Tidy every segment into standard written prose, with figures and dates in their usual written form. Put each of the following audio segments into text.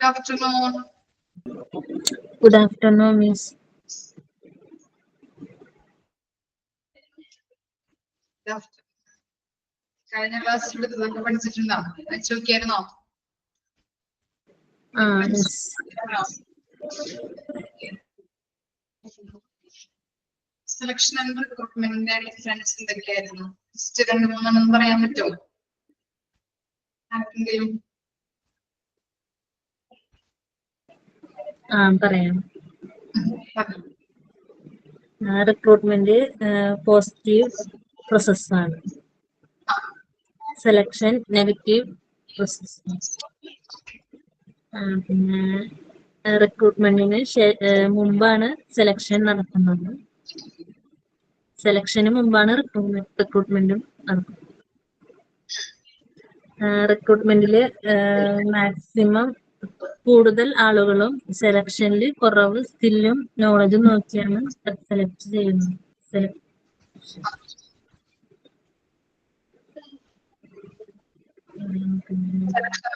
afternoon. Good afternoon, Miss. Good afternoon. കഴിഞ്ഞ ക്ലാസ്സിൽ ഇതൊക്കെ പഠിച്ചിട്ടുണ്ടോ? വെച്ച് നോക്കിയായിരുന്നോ? Yes. സെലക്ഷൻ ആൻഡ് റിക്രൂട്ട്മെന്റിന്റെ ഡിഫറൻസ് എന്തൊക്കെയായിരുന്നു? ജസ്റ്റ് 2-3 പറയാൻ പറ്റുമോ? ആർക്കെങ്കിലും? പറയാം. റിക്രൂട്ട്മെന്റ് പോസിറ്റീവ് പ്രോസസ് ആണ്. Selection negative process. പിന്നെ റിക്രൂട്ട്മെന്റിന് മുമ്പാണ് സെലക്ഷൻ നടക്കുന്നത്. സെലക്ഷന് മുമ്പാണ് റിക്രൂട്ട്മെന്റും നടക്കുന്നത്. റിക്രൂട്ട്മെന്റില് മാക്സിമം കൂടുതൽ ആളുകളും സെലക്ഷനിൽ കുറവ് സ്കില്ലും നോളജും നോക്കിയാണ് സെലക്ട് ചെയ്യുന്നത്.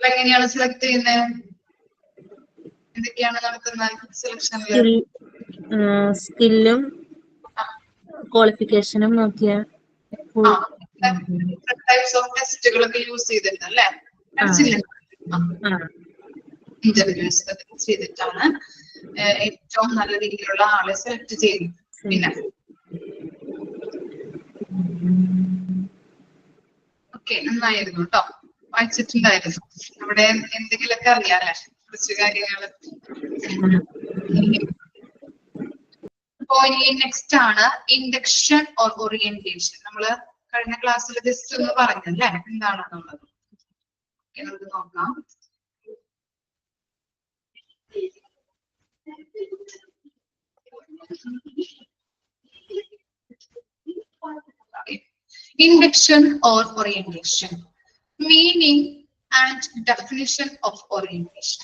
എങ്ങനെയാണ് സെലക്ട് ചെയ്യുന്നത്? എന്തൊക്കെയാണ് നടത്തുന്നത് സെലക്ഷനിൽ? സ്കില്ലും ക്വാളിഫിക്കേഷനും നോക്കിയ ടൈപ്സ് ഓഫ് ടെസ്റ്റുകളൊക്കെ യൂസ് ചെയ്തിട്ട് അല്ലേ? ഇന്റർവ്യൂസ് ചെയ്തിട്ടാണ് ഏറ്റവും നല്ല രീതിയിലുള്ള ആളെ സെലക്ട് ചെയ്യുന്നത്. പിന്നെ ഓക്കെ, നന്നായിരുന്നു കേട്ടോ, വായിച്ചിട്ടുണ്ടായിരുന്നു. അവിടെ എന്തെങ്കിലുമൊക്കെ അറിയാല്ലേ കുറച്ച് കാര്യങ്ങള്. അപ്പോ ഇനി നെക്സ്റ്റ് ആണ് ഇൻഡക്ഷൻ ഓർ ഓറിയന്റേഷൻ. നമ്മള് കഴിഞ്ഞ ക്ലാസ്സിൽ ജസ്റ്റ് ഒന്ന് പറഞ്ഞല്ലേ എന്താണെന്നുള്ളത്. നമുക്ക് നോക്കാം. Induction or orientation. Meaning and definition of orientation.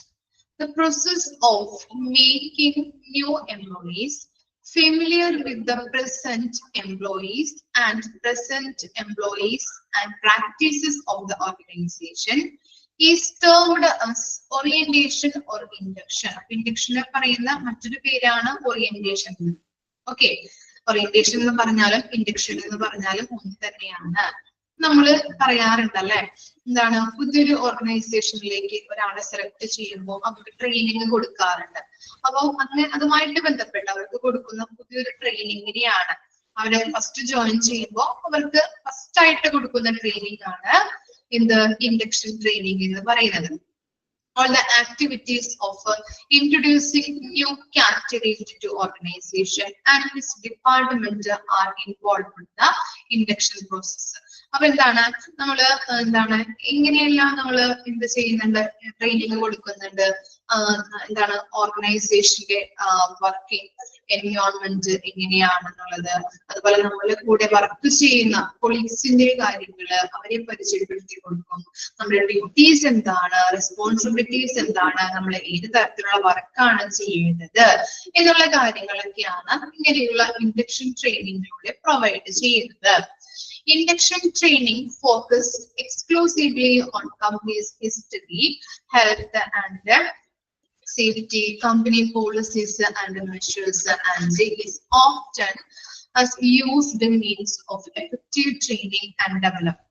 The process of making new employees familiar with the present employees and practices of the organization is termed as orientation or induction. Induction പറയുന്ന മറ്റൊരു പേരാണ് orientation. Okay. Orientation എന്ന് പറഞ്ഞാലും induction എന്ന് പറഞ്ഞാലും ഒന്ന് തന്നെയാണ്. നമ്മള് പറയാറുണ്ടല്ലേ, എന്താണ്, പുതിയൊരു ഓർഗനൈസേഷനിലേക്ക് ഒരാളെ സെലക്ട് ചെയ്യുമ്പോൾ അവർക്ക് ട്രെയിനിങ് കൊടുക്കാറുണ്ട്. അപ്പൊ അങ്ങനെ അതുമായിട്ട് ബന്ധപ്പെട്ട് അവർക്ക് കൊടുക്കുന്ന പുതിയൊരു ട്രെയിനിങ്ങിനെയാണ് അവര് ഫസ്റ്റ് ജോയിൻ ചെയ്യുമ്പോൾ അവർക്ക് ഫസ്റ്റ് ആയിട്ട് കൊടുക്കുന്ന ട്രെയിനിങ് ആണ് എന്ത്, ഇൻഡക്ഷൻ ട്രെയിനിങ് എന്ന് പറയുന്നത്. All the activities of introducing new candidates to organization and its department are involved in the induction process. അപ്പൊ എന്താണ് നമ്മള് ഇങ്ങനെയെല്ലാം നമ്മള് എന്ത് ചെയ്യുന്നുണ്ട്, ട്രെയിനിങ് കൊടുക്കുന്നുണ്ട്. എന്താണ് ഓർഗനൈസേഷന്റെ വർക്കിംഗ് എൻവയോൺമെന്റ് എങ്ങനെയാണെന്നുള്ളത്, അതുപോലെ നമ്മളെ കൂടെ വർക്ക് ചെയ്യുന്ന കൊളീഗ്സിന്റെ കാര്യങ്ങള് അവരെ പരിചയപ്പെടുത്തി കൊടുക്കും. നമ്മുടെ ഡ്യൂട്ടീസ് എന്താണ്, റെസ്പോൺസിബിലിറ്റീസ് എന്താണ്, നമ്മൾ ഏത് തരത്തിലുള്ള വർക്കാണ് ചെയ്യുന്നത് എന്നുള്ള കാര്യങ്ങളൊക്കെയാണ് ഇങ്ങനെയുള്ള ഇൻഡക്ഷൻ ട്രെയിനിങ്ങിലൂടെ പ്രൊവൈഡ് ചെയ്യുന്നത്. Induction training focuses exclusively on company's history, health and safety, company policies and measures, and is often as used means of effective training and development.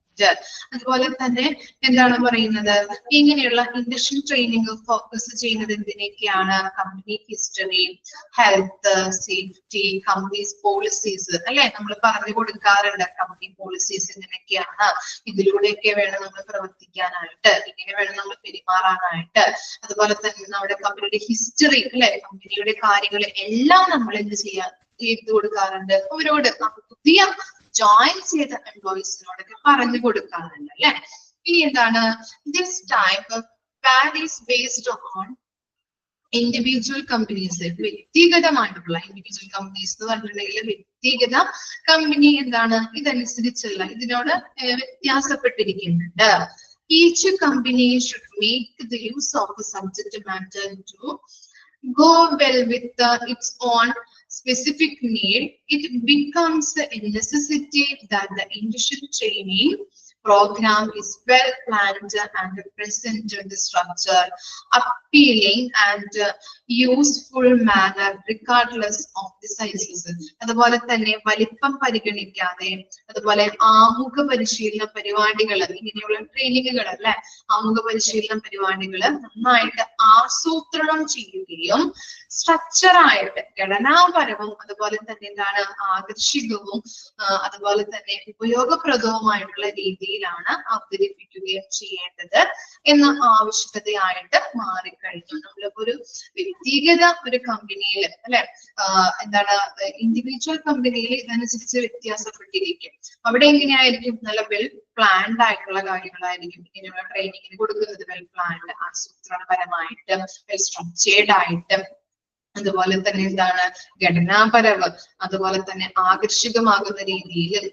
അതുപോലെ തന്നെ എന്താണ് പറയുന്നത്, ഇങ്ങനെയുള്ള ഇൻഡക്ഷൻ ട്രെയിനിങ് ഫോക്കസ് ചെയ്യുന്നത് എന്തിനൊക്കെയാണ്, company history, health, safety, companies policies അല്ലെ, നമ്മൾ പറഞ്ഞു കൊടുക്കാറുണ്ട് കമ്പനി പോളിസീസ് ഇങ്ങനെയൊക്കെയാണ്, ഇതിലൂടെയൊക്കെ വേണം നമ്മൾ പ്രവർത്തിക്കാനായിട്ട്, ഇങ്ങനെ വേണം നമ്മൾ പെരുമാറാനായിട്ട്. അതുപോലെ തന്നെ നമ്മുടെ കമ്പനിയുടെ ഹിസ്റ്ററി അല്ലെ, കമ്പനിയുടെ കാര്യങ്ങൾ എല്ലാം നമ്മൾ എന്ത് ചെയ്ത് കൊടുക്കാറുണ്ട് അവരോട്, പുതിയ ജോയിൻ ചെയ്ത എംപ്ലോയീസിനോടൊക്കെ പറഞ്ഞു കൊടുക്കാറുണ്ട് അല്ലെ. ഇനി എന്താണ്, this type varies based on individual companies. വ്യക്തിഗതമായിട്ടുള്ള ഇൻഡിവിജ്വൽ കമ്പനീസ് എന്ന് പറഞ്ഞിട്ടുണ്ടെങ്കിൽ വ്യക്തിഗത കമ്പനി എന്താണ് ഇതനുസരിച്ചുള്ള ഇതിനോട് വ്യത്യാസപ്പെട്ടിരിക്കുന്നുണ്ട്. Each company should make the use of the subject matter to go well with its own specific need. It becomes a necessity that the induction training Program is well planned and present in the structure, appealing and useful manner regardless of the sizes. അതുപോലെ തന്നെ വലിപ്പം പരിഗണിക്കാതെ, അതുപോലെ ആമുഖ പരിശീലന പരിപാടികൾ, ഇങ്ങനെയുള്ള ട്രെയിനിങ്ങുകൾ അല്ലെ, ആമുഖ പരിശീലന പരിപാടികൾ നന്നായിട്ട് ആസൂത്രണം ചെയ്യുകയും സ്ട്രക്ചറായിട്ട് ഘടനാപരവും അതുപോലെ തന്നെ എന്താണ് ആകർഷകവും അതുപോലെ തന്നെ ഉപയോഗപ്രദവുമായിട്ടുള്ള രീതിയിലാണ് അവതരിപ്പിക്കുകയും ചെയ്യേണ്ടത് എന്ന ആവശ്യകതയായിട്ട് മാറിക്കഴിഞ്ഞു. നമ്മളിപ്പോ ഒരു വ്യക്തിഗത ഒരു കമ്പനിയിൽ അല്ലെ, എന്താണ് ഇൻഡിവിജ്വൽ കമ്പനിയിൽ ഇതനുസരിച്ച് വ്യത്യാസപ്പെട്ടിരിക്കും. അവിടെ എങ്ങനെയായിരിക്കും? നല്ല വെൽ പ്ലാൻഡ് ആയിട്ടുള്ള കാര്യങ്ങളായിരിക്കും ഇങ്ങനെയുള്ള ട്രെയിനിങ്ങിന് കൊടുക്കുന്നത്. വെൽ പ്ലാൻഡ്, ആസൂത്രണപരമായിട്ട്, വെൽ സ്ട്രക്ചേർഡ് ആയിട്ട്, അതുപോലെ തന്നെ എന്താണ് ഘടനാപരവ്, അതുപോലെ തന്നെ ആകർഷകമാകുന്ന രീതിയിൽ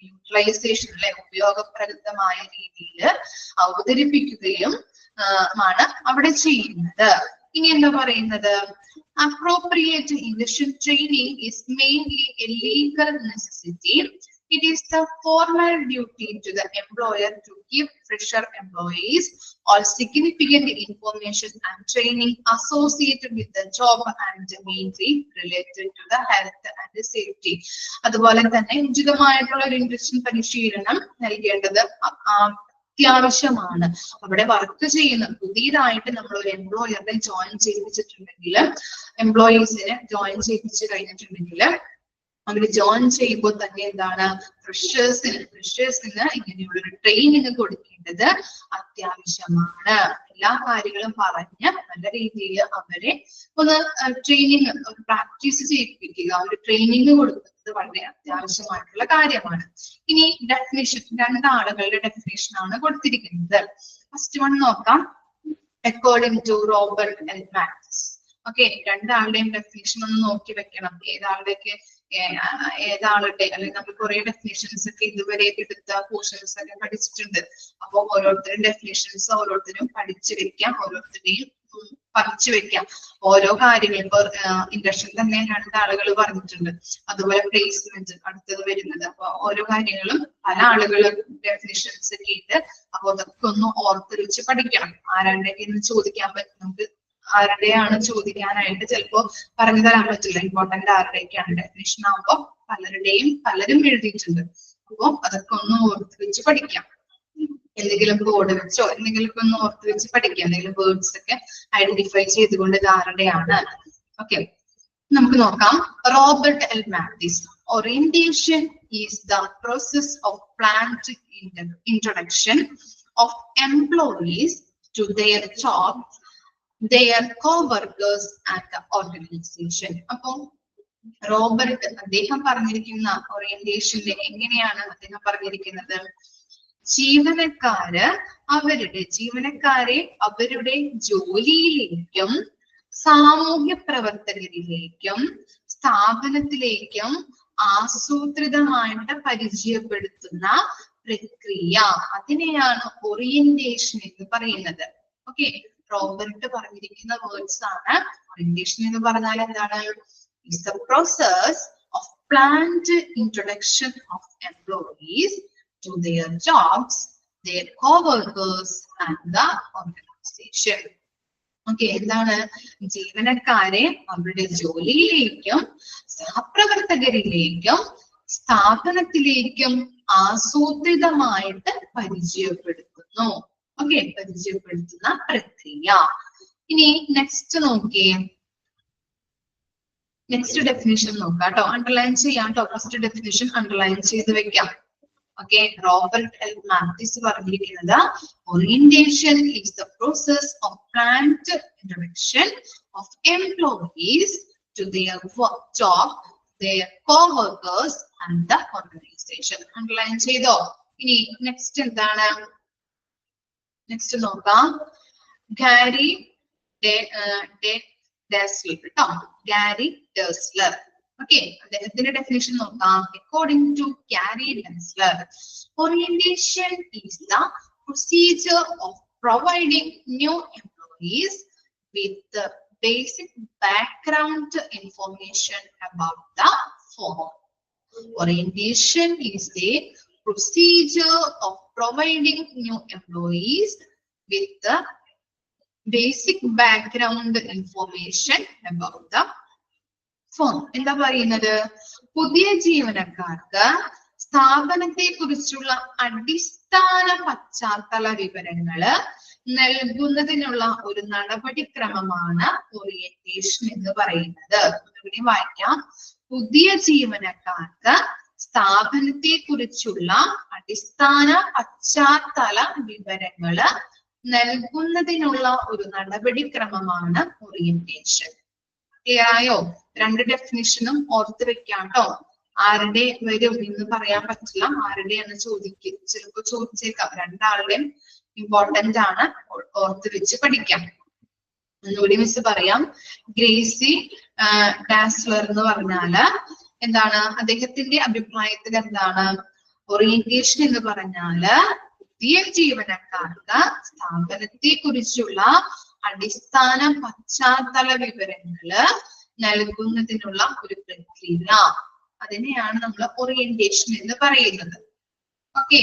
യൂട്ടിലൈസേഷൻ അല്ലെ, ഉപയോഗപ്രദമായ രീതിയിൽ അവതരിപ്പിക്കുകയും ആണ് അവിടെ ചെയ്യുന്നത്. ഇനി എന്താ പറയുന്നത്? Appropriate induction training is mainly a legal necessity. It is the formal duty to the employer to give fresher employees all significant information and training associated with the job and mainly related to the health and safety. അതുപോലെ തന്നെ ഉചിതമായിട്ടുള്ള ഒരു induction പരിശീലനം നൽകേണ്ടത് അത്യാവശ്യമാണ്. അവിടെ work ചെയ്യുന്ന പുതിയതായിട്ട് നമ്മൾ ഒരു എംപ്ലോയറിനെ ജോയിൻ ചെയ്യിപ്പിച്ചിട്ടുണ്ടെങ്കിൽ, എംപ്ലോയീസിനെ ജോയിൻ ചെയ്യിപ്പിച്ചു കഴിഞ്ഞിട്ടുണ്ടെങ്കിൽ, അവര് ജോയിൻ ചെയ്യുമ്പോൾ തന്നെ എന്താണ് ഫ്രഷേഴ്സിന് ഇങ്ങനെയുള്ള ഒരു ട്രെയിനിങ് കൊടുക്കേണ്ടത് അത്യാവശ്യമാണ്. എല്ലാ കാര്യങ്ങളും പറഞ്ഞ് നല്ല രീതിയിൽ അവരെ ഒന്ന് ട്രെയിനിങ് പ്രാക്ടീസ് ചെയ്യിപ്പിക്കുക, ഒരു ട്രെയിനിങ് കൊടുക്കുന്നത് വളരെ അത്യാവശ്യമായിട്ടുള്ള കാര്യമാണ്. ഇനി ഡെഫിനിഷൻ, രണ്ടാളുകളുടെ ഡെഫിനിഷൻ ആണ് കൊടുത്തിരിക്കുന്നത്. ഫസ്റ്റ് വൺ നോക്കാം. According to Robert L Mathews. Okay, രണ്ടാളുടെയും ഡെഫിനിഷൻ ഒന്ന് നോക്കി വെക്കണം. ഏതാളുടെ അല്ലെങ്കിൽ നമ്മൾ കുറെ ഡെഫിനിഷൻസ് ഒക്കെ ഇതുവരെ എടുത്ത പോർഷൻസ് ഒക്കെ പഠിച്ചിട്ടുണ്ട്. അപ്പൊ ഓരോരുത്തരും ഡെഫിനിഷൻസ് ഓരോരുത്തരും പഠിച്ചു വെക്കാം, ഓരോരുത്തരെയും പഠിച്ചു വെക്കാം. ഓരോ കാര്യങ്ങളും ഇപ്പൊ ഇൻഡക്ഷൻ തന്നെ രണ്ടാളുകൾ പറഞ്ഞിട്ടുണ്ട്. അതുപോലെ പ്ലേസ്മെന്റ് അടുത്തത് വരുന്നത്. അപ്പൊ ഓരോ കാര്യങ്ങളും പല ആളുകളും ഡെഫിനിഷൻസ് ഒക്കെ ഇട്ട്, അപ്പൊ അതൊക്കെ ഒന്ന് ഓർത്ത് വെച്ച് പഠിക്കണം. ആരുടെയൊക്കെ ചോദിക്കാൻ പറ്റും നമുക്ക്, ആരുടെയാണ് ചോദിക്കാനായിട്ട് ചിലപ്പോ പറഞ്ഞു തരാൻ പറ്റില്ല. ഇമ്പോർട്ടന്റ് ആരുടെയൊക്കെയാണ് ഡെഫിനിഷൻ ആകുമ്പോൾ പലരും എഴുതിയിട്ടുണ്ട്. അപ്പൊ അതൊക്കെ ഒന്ന് ഓർത്ത് വെച്ച് പഠിക്കാം. എന്തെങ്കിലും ബോർഡ് വെച്ചോ എന്തെങ്കിലും ഒന്ന് ഓർത്ത് വെച്ച് പഠിക്കാം. എന്തെങ്കിലും വേർഡ്സ് ഒക്കെ ഐഡന്റിഫൈ ചെയ്തുകൊണ്ട് ഇത് ആരുടെയാണ്. ഓക്കെ, നമുക്ക് നോക്കാം. Robert L Mathews. Orientation is the process of planned introduction of employees to their job, their co-workers and the organization. അപ്പൊ റോബർട്ട് അദ്ദേഹം പറഞ്ഞിരിക്കുന്ന ഓറിയന്റേഷനിൽ എങ്ങനെയാണ് അദ്ദേഹം പറഞ്ഞിരിക്കുന്നത്? ജീവനക്കാരെ അവരുടെ ജോലിയിലേക്കും സാമൂഹ്യ പ്രവർത്തകരിലേക്കും സ്ഥാപനത്തിലേക്കും ആസൂത്രിതമായിട്ട് പരിചയപ്പെടുത്തുന്ന പ്രക്രിയ, അതിനെയാണ് ഓറിയന്റേഷൻ എന്ന് പറയുന്നത്. ഓക്കെ, റോബർട്ട് പറഞ്ഞിരിക്കുന്ന വേർഡ്സ് ആണ്. ഓറിയന്റേഷൻ എന്ന് പറഞ്ഞാൽ എന്താണ്? It's the process of planned introduction of employees to their jobs, their co-workers and the organization. Okay, എന്താണ്? ജീവനക്കാരെ അവരുടെ ജോലിയിലേക്കും സഹപ്രവർത്തകരിലേക്കും സ്ഥാപനത്തിലേക്കും ആസൂത്രിതമായിട്ട് പരിചയപ്പെടുത്തുന്നു. ഓക്കെ, പരിചയപ്പെടുത്തുന്ന പ്രക്രിയ. ഇനി നെക്സ്റ്റ് നോക്കിയേ, നെക്സ്റ്റ് ഡെഫിനിഷൻ നോക്കാം കേട്ടോ. അണ്ടർലൈൻ ചെയ്യാം കേട്ടോ. ഫസ്റ്റ് ഡെഫിനിഷൻ അണ്ടർലൈൻ ചെയ്ത് വെക്കാം. ഓക്കെ, റോബർട്ട് എൽ മാത്യൂസ് പറഞ്ഞിരിക്കുന്നത് orientation is the process of planned introduction of employees to their job, their coworkers and the organization. Underline ചെയ്തോ? ഇനി നെക്സ്റ്റ് എന്താണ്? നെക്സ്റ്റ് നോക്കാം. ഗാരി ഡെസ്ലർ കേട്ടോ. Gary Dessler. ഓക്കെ, അദ്ദേഹത്തിന്റെ definition നോക്കാം. According to Gary Dessler, orientation is the procedure of providing new employees with basic background information about the firm. Orientation is a procedure of providing new employees with the basic background information about the firm. എന്താ പറയുന്നത്? പുതിയ ജീവനക്കാർക്ക് സ്ഥാപനത്തെ കുറിച്ചുള്ള അടിസ്ഥാന പശ്ചാത്തല വിവരങ്ങള് നൽകുന്നതിനുള്ള ഒരു നടപടിക്രമമാണ് ഓറിയന്റേഷൻ എന്ന് പറയുന്നത്. ഇവിടെ വായിക്കാം. പുതിയ ജീവനക്കാർക്ക് സ്ഥാപനത്തെ കുറിച്ചുള്ള അടിസ്ഥാന പശ്ചാത്തല വിവരങ്ങള് നൽകുന്നതിനുള്ള ഒരു നടപടിക്രമമാണ് ഓറിയന്റേഷൻ. ക്ലിയർ ആയോ? രണ്ട് ഡെഫിനിഷനും ഓർത്ത് വെക്കാം കേട്ടോ. ആരുടെ വരും എന്ന് പറയാൻ പറ്റില്ല, ആരുടെയാണ് ചിലപ്പോ ചോദിച്ചേക്കാം. രണ്ടാളുടെയും ഇമ്പോർട്ടന്റ് ആണ്, ഓർത്ത് വെച്ച് പഠിക്കാം. ഒന്നുകൂടി മിസ് പറയാം. ഗ്രേസി ഡാസ്ലർ എന്ന് പറഞ്ഞാല് എന്താണ്? അദ്ദേഹത്തിന്റെ അഭിപ്രായത്തിൽ എന്താണ്? ഓറിയന്റേഷൻ എന്ന് പറഞ്ഞാല് പുതിയ ജീവനക്കാർക്ക് സ്ഥാപനത്തെ കുറിച്ചുള്ള അടിസ്ഥാന പശ്ചാത്തല വിവരങ്ങള് നൽകുന്നതിനുള്ള ഒരു പ്രക്രിയ, അതിനെയാണ് നമ്മൾ ഓറിയന്റേഷൻ എന്ന് പറയുന്നത്. ഓക്കെ,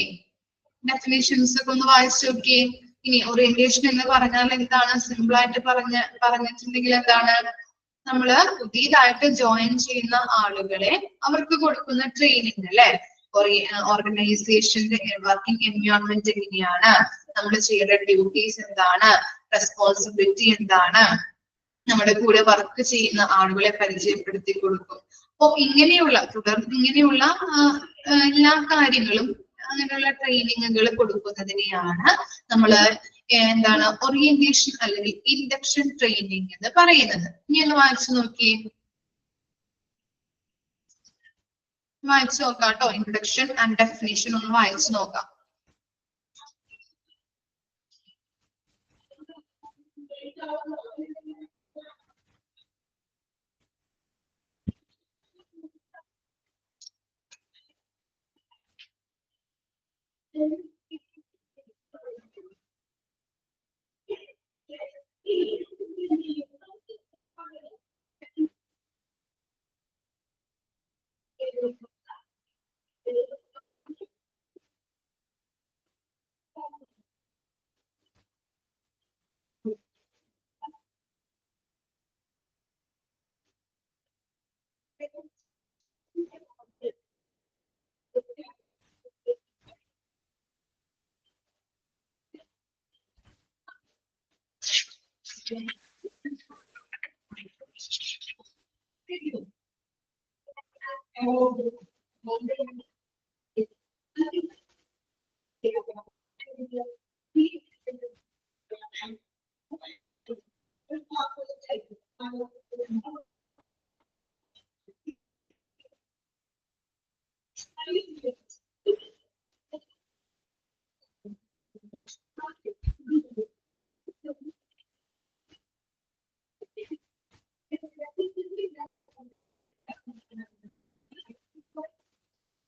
ഡെഫിനേഷൻസ് ഒക്കെ ഒന്ന് വായിച്ചു നോക്കിയേ. ഇനി ഓറിയന്റേഷൻ എന്ന് പറഞ്ഞാൽ എന്താണ്? സിമ്പിൾ ആയിട്ട് പറഞ്ഞിട്ടുണ്ടെങ്കിൽ എന്താണ്? നമ്മള് പുതിയതായിട്ട് ജോയിൻ ചെയ്യുന്ന ആളുകളെ അവർക്ക് കൊടുക്കുന്ന ട്രെയിനിങ് അല്ലെ. ഓർഗനൈസേഷന്റെ വർക്കിംഗ് എൻവയോൺമെന്റ് എങ്ങനെയാണ്, നമ്മൾ ചെയ്യേണ്ട ഡ്യൂട്ടീസ് എന്താണ്, റെസ്പോൺസിബിലിറ്റി എന്താണ്, നമ്മുടെ കൂടെ വർക്ക് ചെയ്യുന്ന ആളുകളെ പരിചയപ്പെടുത്തി കൊടുക്കും. അപ്പൊ ഇങ്ങനെയുള്ള ഇങ്ങനെയുള്ള എല്ലാ കാര്യങ്ങളും, അങ്ങനെയുള്ള ട്രെയിനിങ്ങുകൾ കൊടുക്കുന്നതിനെയാണ് നമ്മള് എന്താണ് ഓറിയന്റേഷൻ അല്ലെങ്കിൽ ഇൻഡക്ഷൻ ട്രെയിനിങ് എന്ന് പറയുന്നത്. ഇനി ഒന്ന് വായിച്ചു നോക്കിയേ, വായിച്ചു നോക്കാം കേട്ടോ. ഇൻട്രൊഡക്ഷൻ ആൻഡ് ഡെഫിനിഷൻ ഒന്ന് വായിച്ചു നോക്കാം.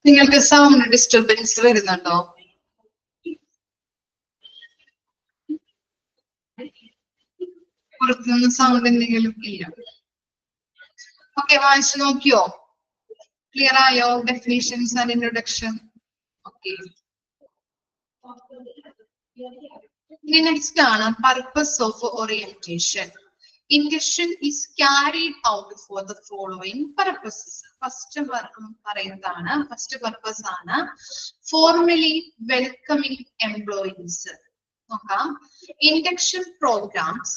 നിങ്ങൾക്ക് സൗണ്ട് ഡിസ്റ്റർബൻസ് വരുന്നുണ്ടോ? പുറത്തുനിന്ന് സൗണ്ട് എന്തെങ്കിലും ഇല്ല? ഓക്കെ, വായിച്ചു നോക്കിയോ? ക്ലിയർ ആയോ? Definitions and introduction. ഓക്കെ, ഇനി നെക്സ്റ്റ് ആണ് purpose of orientation. Induction is carried out for the following purposes. First പറയുന്നതാണ്, ഫസ്റ്റ് പർപ്പസ് ആണ് ഫോർമലി വെൽക്കമിങ് എംപ്ലോയീസ്. നോക്കാം. Induction programs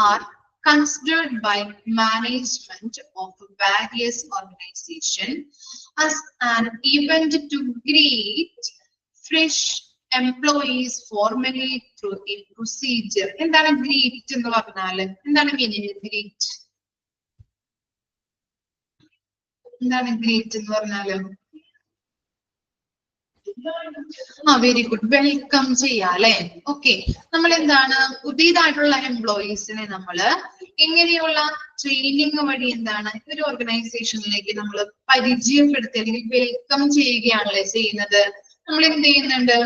are considered by management of various organizations as an event to greet fresh employees formally through a procedure. എന്താണ് greet എന്ന് പറഞ്ഞാല്? എന്താണ് meaning greet? എന്താണ് greet എന്ന് പറഞ്ഞാല്? വെരി ഗുഡ്, വെൽക്കം ചെയ്യാ അല്ലെ. ഓക്കെ, നമ്മൾ എന്താണ് പുതിയതായിട്ടുള്ള എംപ്ലോയീസിനെ നമ്മള് എങ്ങനെയുള്ള ട്രെയിനിങ് വഴി എന്താണ് ഒരു ഓർഗനൈസേഷനിലേക്ക് നമ്മൾ പരിചയപ്പെടുത്തി അല്ലെങ്കിൽ വെൽക്കം ചെയ്യുകയാണല്ലേ ചെയ്യുന്നത്. നമ്മൾ എന്ത് ചെയ്യുന്നുണ്ട്?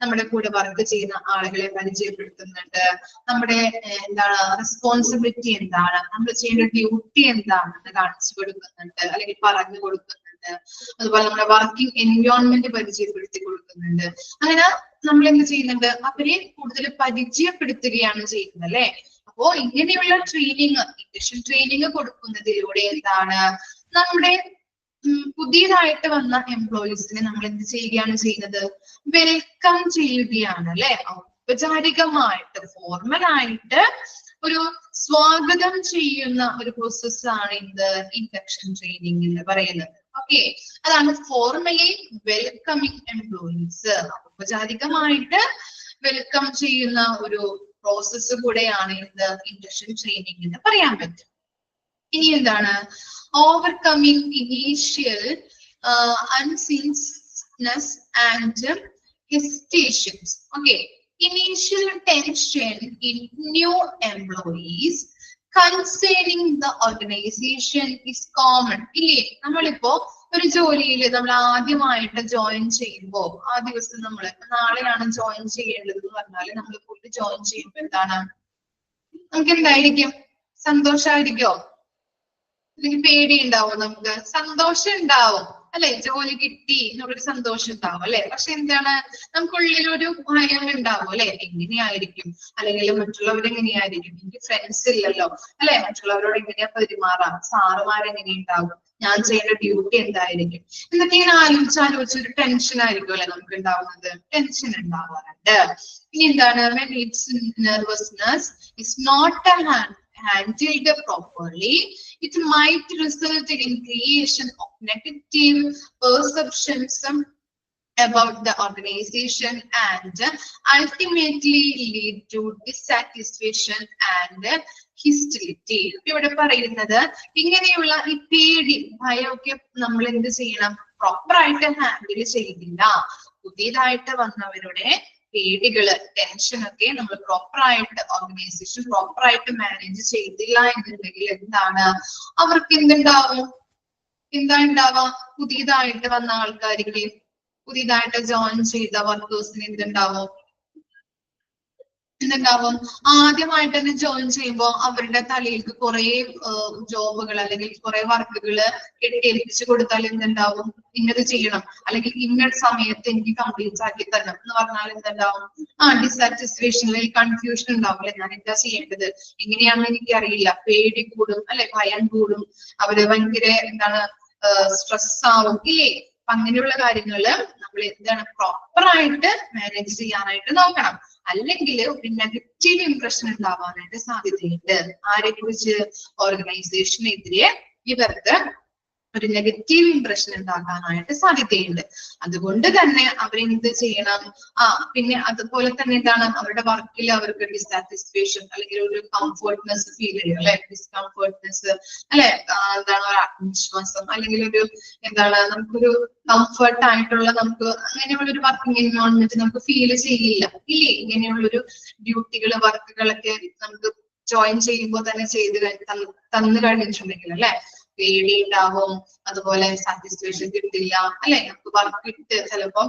നമ്മുടെ കൂടെ വർക്ക് ചെയ്യുന്ന ആളുകളെ പരിചയപ്പെടുത്തുന്നുണ്ട്. നമ്മുടെ എന്താണ് റെസ്പോൺസിബിലിറ്റി എന്താണ്, നമ്മൾ ചെയ്യേണ്ട ഡ്യൂട്ടി എന്താണെന്ന് കാണിച്ചു കൊടുക്കുന്നുണ്ട് അല്ലെങ്കിൽ പറഞ്ഞു കൊടുക്കുന്നുണ്ട്. കൊടുക്കുന്നുണ്ട്. അതുപോലെ നമ്മുടെ വർക്കിംഗ് എൻവയോൺമെന്റ് പരിചയപ്പെടുത്തി കൊടുക്കുന്നുണ്ട്. അങ്ങനെ നമ്മൾ എന്ത് ചെയ്യുന്നുണ്ട്, അവരെ കൂടുതൽ പരിചയപ്പെടുത്തുകയാണ് ചെയ്യുന്നത് അല്ലെ. അപ്പോ ഇങ്ങനെയുള്ള ട്രെയിനിങ്, ഇൻഡക്ഷൻ ട്രെയിനിങ് കൊടുക്കുന്നതിലൂടെ എന്താണ് നമ്മുടെ പുതിയതായിട്ട് വന്ന എംപ്ലോയീസിനെ നമ്മൾ എന്ത് ചെയ്യുകയാണ് ചെയ്യുന്നത്, വെൽക്കം ചെയ്യുകയാണ് അല്ലെ. ഔപചാരികമായിട്ട് ഫോർമൽ ആയിട്ട് ഒരു സ്വാഗതം ചെയ്യുന്ന ഒരു പ്രോസസ്സാണ് ഇത് ഇൻഡക്ഷൻ ട്രെയിനിങ് എന്ന് പറയുന്നത്. ഓക്കെ, അതാണ് ഫോർമലി വെൽക്കമിങ് എംപ്ലോയീസ്. ഔപചാരികമായിട്ട് വെൽക്കം ചെയ്യുന്ന ഒരു പ്രോസസ്സ് കൂടെയാണ് ഇത് ഇൻഡക്ഷൻ ട്രെയിനിങ് എന്ന് പറയാൻ പറ്റും. ഇനി എന്താണ്, overcoming initial uneasiness and hesitations. Okay, initial tension in new employees concerning the organization is common. ഇല്ലേ, നമ്മളിപ്പോ ഒരു ജോലിയിൽ നമ്മൾ ആദ്യമായിട്ട് ജോയിൻ ചെയ്യുമ്പോൾ ആ ദിവസം നമ്മൾ നാളെയാണ് ജോയിൻ ചെയ്യേണ്ടത് എന്ന് പറഞ്ഞാല് നമ്മൾ പോയിട്ട് ജോയിൻ ചെയ്യുമ്പോൾ എന്താണ്, നമുക്ക് എന്തായിരിക്കും, സന്തോഷമായിരിക്കോ, അല്ലെങ്കിൽ പേടി ഉണ്ടാവും? നമുക്ക് സന്തോഷം ഉണ്ടാവും അല്ലെ, ജോലി കിട്ടി എന്നുള്ളൊരു സന്തോഷം ഉണ്ടാവും അല്ലെ. പക്ഷെ എന്താണ്, നമുക്കുള്ളിലൊരു ഭയം ഉണ്ടാവും അല്ലെ, എങ്ങനെയായിരിക്കും, അല്ലെങ്കിൽ മറ്റുള്ളവരെങ്ങനെയായിരിക്കും, എനിക്ക് ഫ്രണ്ട്സ് ഇല്ലല്ലോ അല്ലെ, മറ്റുള്ളവരോട് എങ്ങനെയാ പെരുമാറാം, സാറുമാരെങ്ങനെയുണ്ടാവും, ഞാൻ ചെയ്യുന്ന ഡ്യൂട്ടി എന്തായിരിക്കും എന്നൊക്കെ ഇങ്ങനെ ആലോചിച്ചൊരു ടെൻഷൻ ആയിരിക്കും അല്ലെ നമുക്ക് ഉണ്ടാവുന്നത്, ടെൻഷൻ ഉണ്ടാവാറുണ്ട്. ഇനി എന്താണ്, when it's nervousness is not handled properly, it might result in creation of negative perceptions about the organization and ultimately lead to dissatisfaction and hostility. ഇവിടെ പറയുന്നത് ഇങ്ങനെയുള്ള ഈ പേടി, ഭയമൊക്കെ നമ്മൾ എന്ത് ചെയ്യണം, പ്രോപ്പർ ആയിട്ട് ഹാൻഡിൽ ചെയ്തില്ല. പുതിയതായിട്ട് വന്നവരുടെ പേടികള്, ടെൻഷനൊക്കെ നമ്മൾ പ്രോപ്പർ ആയിട്ട് ഓർഗനൈസേഷൻ പ്രോപ്പർ ആയിട്ട് മാനേജ് ചെയ്തില്ല എന്നുണ്ടെങ്കിൽ എന്താണ്, അവർക്ക് എന്തുണ്ടാവും, എന്താ ഉണ്ടാവുക, പുതിയതായിട്ട് വന്ന ആൾക്കാർക്ക്, പുതിയതായിട്ട് ജോയിൻ ചെയ്ത വർക്കേഴ്സിന് എന്തുണ്ടാവും, ആദ്യമായിട്ട് തന്നെ ജോയിൻ ചെയ്യുമ്പോൾ അവരുടെ തലയിലേക്ക് കുറെ ജോബുകൾ അല്ലെങ്കിൽ കുറെ വർക്കുകൾ ഏൽപ്പിച്ചു കൊടുത്താൽ എന്തുണ്ടാവും, ഇന്നത് ചെയ്യണം അല്ലെങ്കിൽ ഇന്ന സമയത്ത് എനിക്ക് കംപ്ലീറ്റ് ആക്കി തരണം എന്ന് പറഞ്ഞാൽ എന്തുണ്ടാവും, ഡിസാറ്റിസ്ഫാക്ഷൻ അല്ലെങ്കിൽ കൺഫ്യൂഷൻ ഉണ്ടാവും അല്ലെ, ഞാൻ എന്താ ചെയ്യേണ്ടത്, എങ്ങനെയാണെന്ന് എനിക്ക് അറിയില്ല, പേടി കൂടും അല്ലെ, ഭയം കൂടും, അവര് ഭയങ്കര എന്താണ് സ്ട്രെസ് ആവും ഇല്ലേ. അപ്പൊ അങ്ങനെയുള്ള കാര്യങ്ങള് നമ്മൾ എന്താണ് പ്രോപ്പർ ആയിട്ട് മാനേജ് ചെയ്യാനായിട്ട് നോക്കണം. അല്ലെങ്കിൽ ഒരു നെഗറ്റീവ് ഇംപ്രഷൻ ഉണ്ടാവാനായിട്ട് സാധ്യതയുണ്ട്. ആരെ കുറിച്ച്, ഓർഗനൈസേഷനെതിരെ ഇവർക്ക് ഒരു നെഗറ്റീവ് ഇംപ്രഷൻ ഉണ്ടാക്കാനായിട്ട് സാധ്യതയുണ്ട്. അതുകൊണ്ട് തന്നെ അവരെന്ത് ചെയ്യണം, പിന്നെ അതുപോലെ തന്നെ എന്താണ്, അവരുടെ വർക്കിൽ അവർക്ക് ഡിസാറ്റിസ്ഫാക്ഷൻ അല്ലെങ്കിൽ ഒരു കംഫർട്ട്നെസ് ഫീൽ ചെയ്യും അല്ലെ, ഡിസ്കംഫർട്ട്നെസ് അല്ലെ, എന്താണ് ഒരു ആത്മവിശ്വാസം അല്ലെങ്കിൽ ഒരു എന്താണ് നമുക്കൊരു കംഫർട്ട് ആയിട്ടുള്ള, നമുക്ക് അങ്ങനെയുള്ള ഒരു വർക്കിംഗ് എൻവയോൺമെന്റ് നമുക്ക് ഫീൽ ചെയ്യില്ല ഇല്ലേ. ഇങ്ങനെയുള്ളൊരു ഡ്യൂട്ടികൾ, വർക്കുകളൊക്കെ നമുക്ക് ജോയിൻ ചെയ്യുമ്പോൾ തന്നെ തന്നു കഴിഞ്ഞിട്ടുണ്ടെങ്കിൽ അല്ലെ, പേടി ഉണ്ടാവും, അതുപോലെ സാറ്റിസ്ഫാക്ഷൻ കിട്ടില്ല അല്ലെ, നമുക്ക് വർക്ക് കിട്ട് ചിലപ്പോ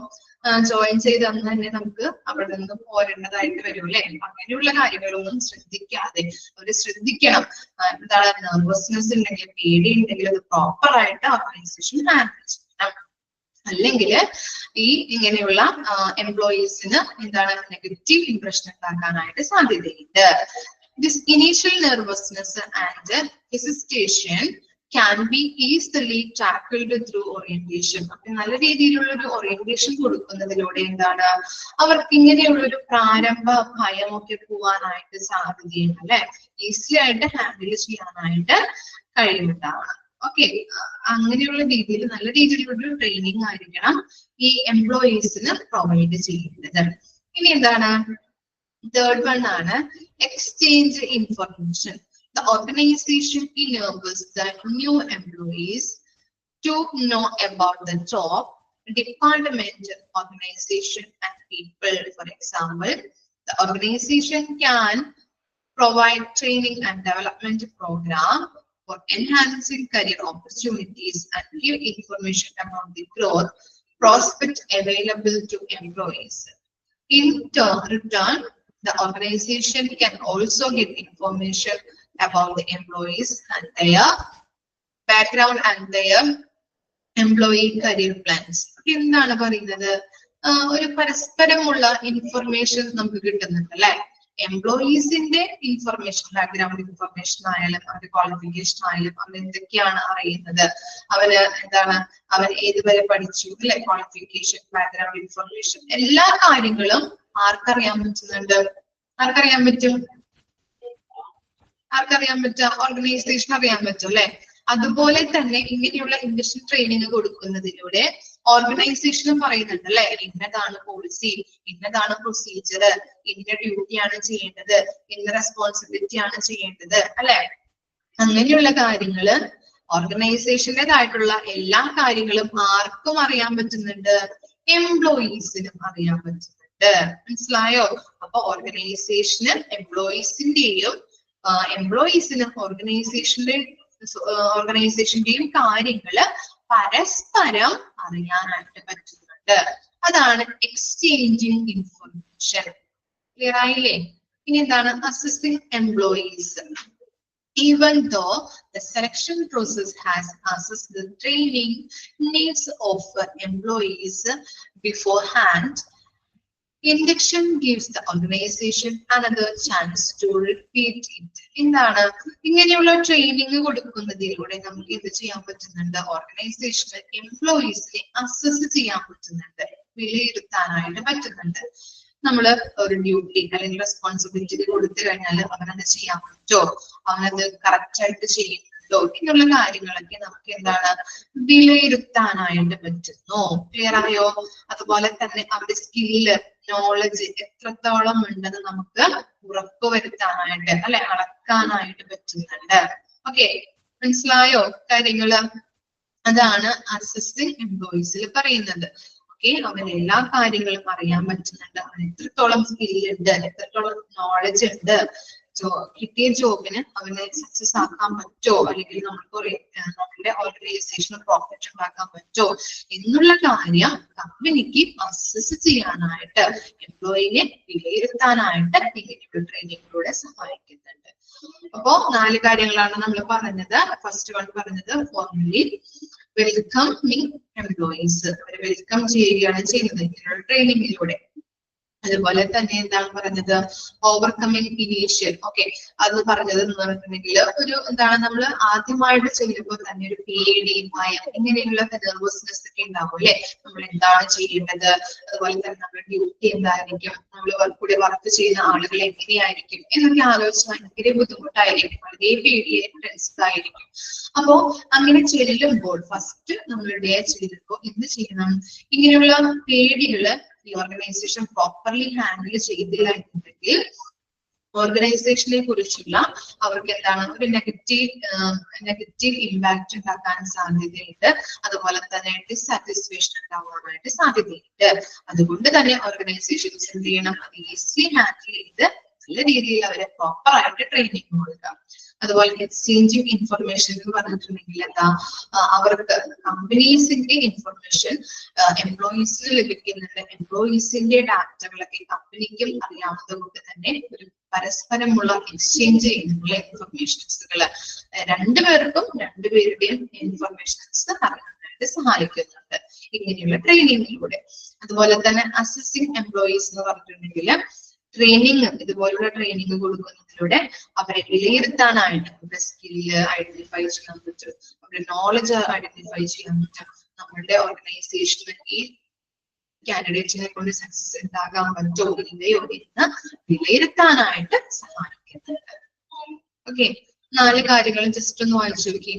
ജോയിൻ ചെയ്ത് അന്ന് തന്നെ നമുക്ക് അവിടെ നിന്ന് പോരേണ്ടതായിട്ട് വരും അല്ലെ. അങ്ങനെയുള്ള കാര്യങ്ങളൊന്നും ശ്രദ്ധിക്കാതെ അവര് ശ്രദ്ധിക്കണം, എന്താണ് നെർവസ്നെസ് ഉണ്ടെങ്കിൽ, പേടി ഉണ്ടെങ്കിൽ അത് പ്രോപ്പർ ആയിട്ട് ഓർഗനൈസേഷൻ ഹാൻഡിൽ ചെയ്യണം. അല്ലെങ്കിൽ ഈ ഇങ്ങനെയുള്ള എംപ്ലോയീസിന് എന്താണ് നെഗറ്റീവ് ഇംപ്രഷൻ ഉണ്ടാക്കാനായിട്ട് സാധ്യതയുണ്ട്. This initial nervousness and hesitation can be easily tackled through orientation. അപ്പൊ നല്ല രീതിയിലുള്ള ഒരു ഓറിയന്റേഷൻ കൊടുക്കുന്നതിലൂടെ എന്താണ്, അവർക്ക് ഇങ്ങനെയുള്ള ഒരു പ്രാരംഭ ഭയമൊക്കെ പോവാനായിട്ട് സാധ്യതയുണ്ട് അല്ലെ, ഈസി ആയിട്ട് ഹാൻഡിൽ ചെയ്യാനായിട്ട് കഴിവുണ്ടാവണം. ഓക്കെ, അങ്ങനെയുള്ള രീതിയിൽ നല്ല രീതിയിലുള്ള ഒരു ട്രെയിനിങ് ആയിരിക്കണം ഈ എംപ്ലോയീസിന് പ്രൊവൈഡ് ചെയ്യുന്നത്. ഇനി എന്താണ്, തേർഡ് വൺ ആണ് exchange information. The organization enables the new employees to know about the job, department, organization, and people. For example, the organization can provide training and development program for enhancing career opportunities and give information about the growth prospects available to employees. In return, the organization can also give information about the employees and their background and their employee career plans. എന്താണ് പറയുന്നത്? ഒരു പരസ്പരമുള്ള information നമുക്ക് കിട്ടുന്നുണ്ട് അല്ലെ. എംപ്ലോയീസിന്റെ information, background information ആയാലും അവരുടെ qualification ആയാലും അവൻ എന്തൊക്കെയാണ് അറിയുന്നത്, അവന് എന്താണ്, അവൻ ഏതുവരെ പഠിച്ചു അല്ലെ, ക്വാളിഫിക്കേഷൻ, ബാക്ക്ഗ്രൗണ്ട് ഇൻഫർമേഷൻ, എല്ലാ കാര്യങ്ങളും ആർക്കറിയാൻ പറ്റുന്നുണ്ട്? ആർക്കറിയാൻ പറ്റും? ആർക്കറിയാൻ പറ്റുക? ഓർഗനൈസേഷൻ അറിയാൻ പറ്റും അല്ലെ. അതുപോലെ തന്നെ ഇങ്ങനെയുള്ള ഇൻഡസ്ട്രിയൽ ട്രെയിനിങ് കൊടുക്കുന്നതിലൂടെ ഓർഗനൈസേഷനും പറയുന്നുണ്ട് അല്ലെ, ഇന്നതാണ് പോളിസി, ഇന്നതാണ് പ്രൊസീജിയർ, ഇന്ന ഡ്യൂട്ടിയാണ് ചെയ്യേണ്ടത്, ഇന്ന റെസ്പോൺസിബിലിറ്റി ആണ് ചെയ്യേണ്ടത് അല്ലെ. അങ്ങനെയുള്ള കാര്യങ്ങള് ഓർഗനൈസേഷൻ്റെതായിട്ടുള്ള എല്ലാ കാര്യങ്ങളും ആർക്കും അറിയാൻ പറ്റുന്നുണ്ട്? എംപ്ലോയീസിനും അറിയാൻ പറ്റുന്നുണ്ട്. മനസ്സിലായോ? അപ്പൊ ഓർഗനൈസേഷന് എംപ്ലോയീസിന്റെയും ഓർഗനൈസേഷന്റെയും കാര്യങ്ങള് പരസ്പരം അറിയാനായിട്ട് പറ്റുന്നുണ്ട്. അതാണ് എക്സ്ചേഞ്ചിങ് ഇൻഫർമേഷൻ. ക്ലിയർ ആയില്ലേ? ഇനി എന്താണ് assessing employees? Even though the selection process has assessed the training needs of employees beforehand, induction gives the organization another chance to repeat it. എന്താണ്? ഇങ്ങനെയുള്ള ട്രെയിനിങ് കൊടുക്കുന്നതിലൂടെ നമുക്ക് എന്ത് ചെയ്യാൻ പറ്റുന്നുണ്ട്? ഓർഗനൈസേഷന് എംപ്ലോയീസിനെ അസസ് ചെയ്യാൻ പറ്റുന്നുണ്ട്, വിലയിരുത്താനായിട്ട് പറ്റുന്നുണ്ട്. നമ്മള് ഒരു ഡ്യൂട്ടി അല്ലെങ്കിൽ റെസ്പോൺസിബിലിറ്റി കൊടുത്തു കഴിഞ്ഞാൽ അവനത് ചെയ്യാൻ പറ്റുമോ, അവനത് കറക്റ്റ് ആയിട്ട് ചെയ്യുന്നുണ്ടോ എന്നുള്ള കാര്യങ്ങളൊക്കെ നമുക്ക് എന്താണ് വിലയിരുത്താനായിട്ട് പറ്റുന്നു. ക്ലിയർ ആയോ? അതുപോലെ തന്നെ അവരുടെ സ്കില്ല്, നോളജ് എത്രത്തോളം ഉണ്ടെന്ന് നമുക്ക് ഉറപ്പുവരുത്താനായിട്ട് അല്ലെ, അളക്കാനായിട്ട് പറ്റുന്നുണ്ട്. ഓക്കെ, മനസ്സിലായോ കാര്യങ്ങള്? അതാണ് അസസിങ് എംപ്ലോയീസിൽ പറയുന്നത്. ഓക്കെ, അവന് എല്ലാ കാര്യങ്ങളും അറിയാൻ പറ്റുന്നുണ്ട്, അവന് എത്രത്തോളം സ്കില്ലുണ്ട്, എത്രത്തോളം നോളജ് ഉണ്ട്, കിട്ടിയ ജോബിന് അവന് സക്സസ് ആക്കാൻ പറ്റോ, അല്ലെങ്കിൽ നമ്മുടെ ഓർഗനൈസേഷന് പ്രോഫിറ്റ് ഉണ്ടാക്കാൻ പറ്റോ എന്നുള്ള കാര്യം കമ്പനിക്ക് അസസ് ചെയ്യാനായിട്ട്, എംപ്ലോയിനെ വിലയിരുത്താനായിട്ട് ഇങ്ങനെയുള്ള ട്രെയിനിങ്ങിലൂടെ സഹായിക്കുന്നുണ്ട്. അപ്പോ 4 കാര്യങ്ങളാണ് നമ്മൾ പറഞ്ഞത്. ഫസ്റ്റ് വൺ പറഞ്ഞത് ഫോർമലി വെൽക്കമിങ് എംപ്ലോയീസ്, അവരെ വെൽക്കം ചെയ്യുകയാണ് ചെയ്യുന്നത് ഇങ്ങനെയുള്ള ട്രെയിനിങ്ങിലൂടെ. അതുപോലെ തന്നെ എന്താണ് പറഞ്ഞത്? Overcoming initial. ഓക്കെ, അത് പറഞ്ഞത് എന്ന് പറഞ്ഞിട്ടുണ്ടെങ്കിൽ ഒരു എന്താണ്, നമ്മൾ ആദ്യമായിട്ട് ചെയ്യുമ്പോൾ തന്നെ ഒരു പേടി, ഭയം, ഇങ്ങനെയുള്ള നെർവസ്നെസ് ഒക്കെ ഉണ്ടാവും അല്ലെ. നമ്മൾ എന്താണ് ചെയ്യേണ്ടത്, അതുപോലെ തന്നെ നമ്മുടെ ഡ്യൂട്ടി എന്തായിരിക്കും, നമ്മൾ കൂടെ വർക്ക് ചെയ്യുന്ന ആളുകൾ എങ്ങനെയായിരിക്കും എന്നൊക്കെ ആലോചിച്ച് ഭയങ്കര ബുദ്ധിമുട്ടായിരിക്കും, വളരെ പേടിയായിരിക്കും, ടെൻസ്ഡ് ആയിരിക്കും. അപ്പോ അങ്ങനെ ചെല്ലുമ്പോൾ ഫസ്റ്റ് നമ്മൾ ഡേ ചെല്ലുമ്പോൾ എന്ത് ചെയ്യണം? ഇങ്ങനെയുള്ള പേടികള് ഈ ഓർഗനൈസേഷൻ പ്രോപ്പർലി ഹാൻഡിൽ ചെയ്തില്ല എന്നുണ്ടെങ്കിൽ ഓർഗനൈസേഷനെ കുറിച്ചുള്ള അവർക്ക് എന്താണ് ഒരു നെഗറ്റീവ് ഇമ്പാക്ട് ഉണ്ടാക്കാൻ സാധ്യതയുണ്ട്. അതുപോലെ തന്നെ ഡിസാറ്റിസ്ഫാക്ഷൻ ഉണ്ടാവാനായിട്ട് സാധ്യതയുണ്ട്. അതുകൊണ്ട് തന്നെ ഓർഗനൈസേഷൻസ് എന്ത് ചെയ്യണം? അത് ഈസിലി ഹാൻഡിൽ ചെയ്ത് നല്ല രീതിയിൽ അവരെ പ്രോപ്പർ ആയിട്ട് ട്രെയിനിങ് കൊടുക്കാം. അതുപോലെ എക്സ്ചേഞ്ചിങ് ഇൻഫർമേഷൻ എന്ന് പറഞ്ഞിട്ടുണ്ടെങ്കിൽ എന്താ, അവർക്ക് കമ്പനീസിന്റെ ഇൻഫർമേഷൻ എംപ്ലോയീസിന് ലഭിക്കുന്നുണ്ട്. എംപ്ലോയീസിന്റെ ഡാറ്റകളൊക്കെ കമ്പനിക്കും അറിയാവുന്നത് കൊണ്ട് തന്നെ ഒരു പരസ്പരമുള്ള എക്സ്ചേഞ്ച് ചെയ്യുന്നുള്ള ഇൻഫർമേഷൻസുകൾ രണ്ടുപേരുടെയും ഇൻഫർമേഷൻസ് അറിയാനായിട്ട് സഹായിക്കുന്നുണ്ട് ഇങ്ങനെയുള്ള ട്രെയിനിങ്ങിലൂടെ. അതുപോലെ തന്നെ അസസിങ് എംപ്ലോയീസ് എന്ന് പറഞ്ഞിട്ടുണ്ടെങ്കിൽ ട്രെയിനിങ്, ഇതുപോലുള്ള ട്രെയിനിങ് കൊടുക്കുന്നതിലൂടെ അവരെ വിലയിരുത്താനായിട്ട് അവരുടെ സ്കില്ല് ഐഡന്റിഫൈ ചെയ്യാൻ പറ്റും, അവരുടെ നോളജ് ഐഡന്റിഫൈ ചെയ്യാൻ പറ്റും, നമ്മുടെ ഓർഗനൈസേഷനിൽ ഈ കാൻഡിഡേറ്റ്സിനെ കൊണ്ട് സക്സസ് ഉണ്ടാകാൻ പറ്റോ ഇല്ലയോ എന്ന് വിലയിരുത്താനായിട്ട് സഹായിക്കുന്നുണ്ട്. ഓക്കെ, 4 കാര്യങ്ങൾ ജസ്റ്റ് ഒന്ന് വായിച്ചു നോക്കി.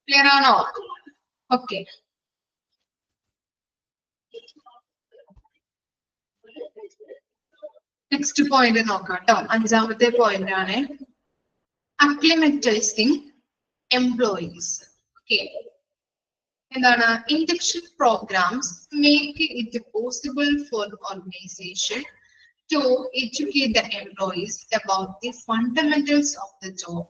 ക്ലിയർ ആണോ? ഓക്കെ. നെക്സ്റ്റ് പോയിന്റ് നോക്കാം കേട്ടോ. 5ാമത്തെ പോയിന്റ് ആണ് അക്ലിമറ്റൈസിങ് എംപ്ലോയീസ്. ഓക്കെ, എന്താണ്? Induction programmes make it possible for organisation to educate the employees about the fundamentals of the job,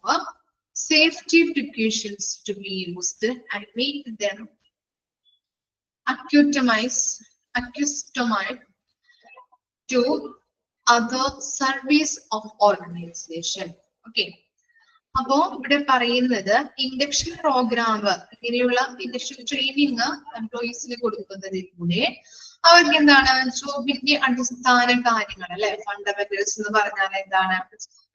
safety precautions to be used, and make them accustomed to other service of organization. Okay. അപ്പോ ഇവിടെ പറയുന്നത് induction programme, ഇങ്ങനെയുള്ള induction training എംപ്ലോയീസിന് കൊടുക്കുന്നതിലൂടെ അവർക്ക് എന്താണ് ജോബിന്റെ അടിസ്ഥാന കാര്യങ്ങൾ അല്ലെ, ഫണ്ടമെന്റൽസ് എന്ന് പറഞ്ഞാൽ എന്താണ്?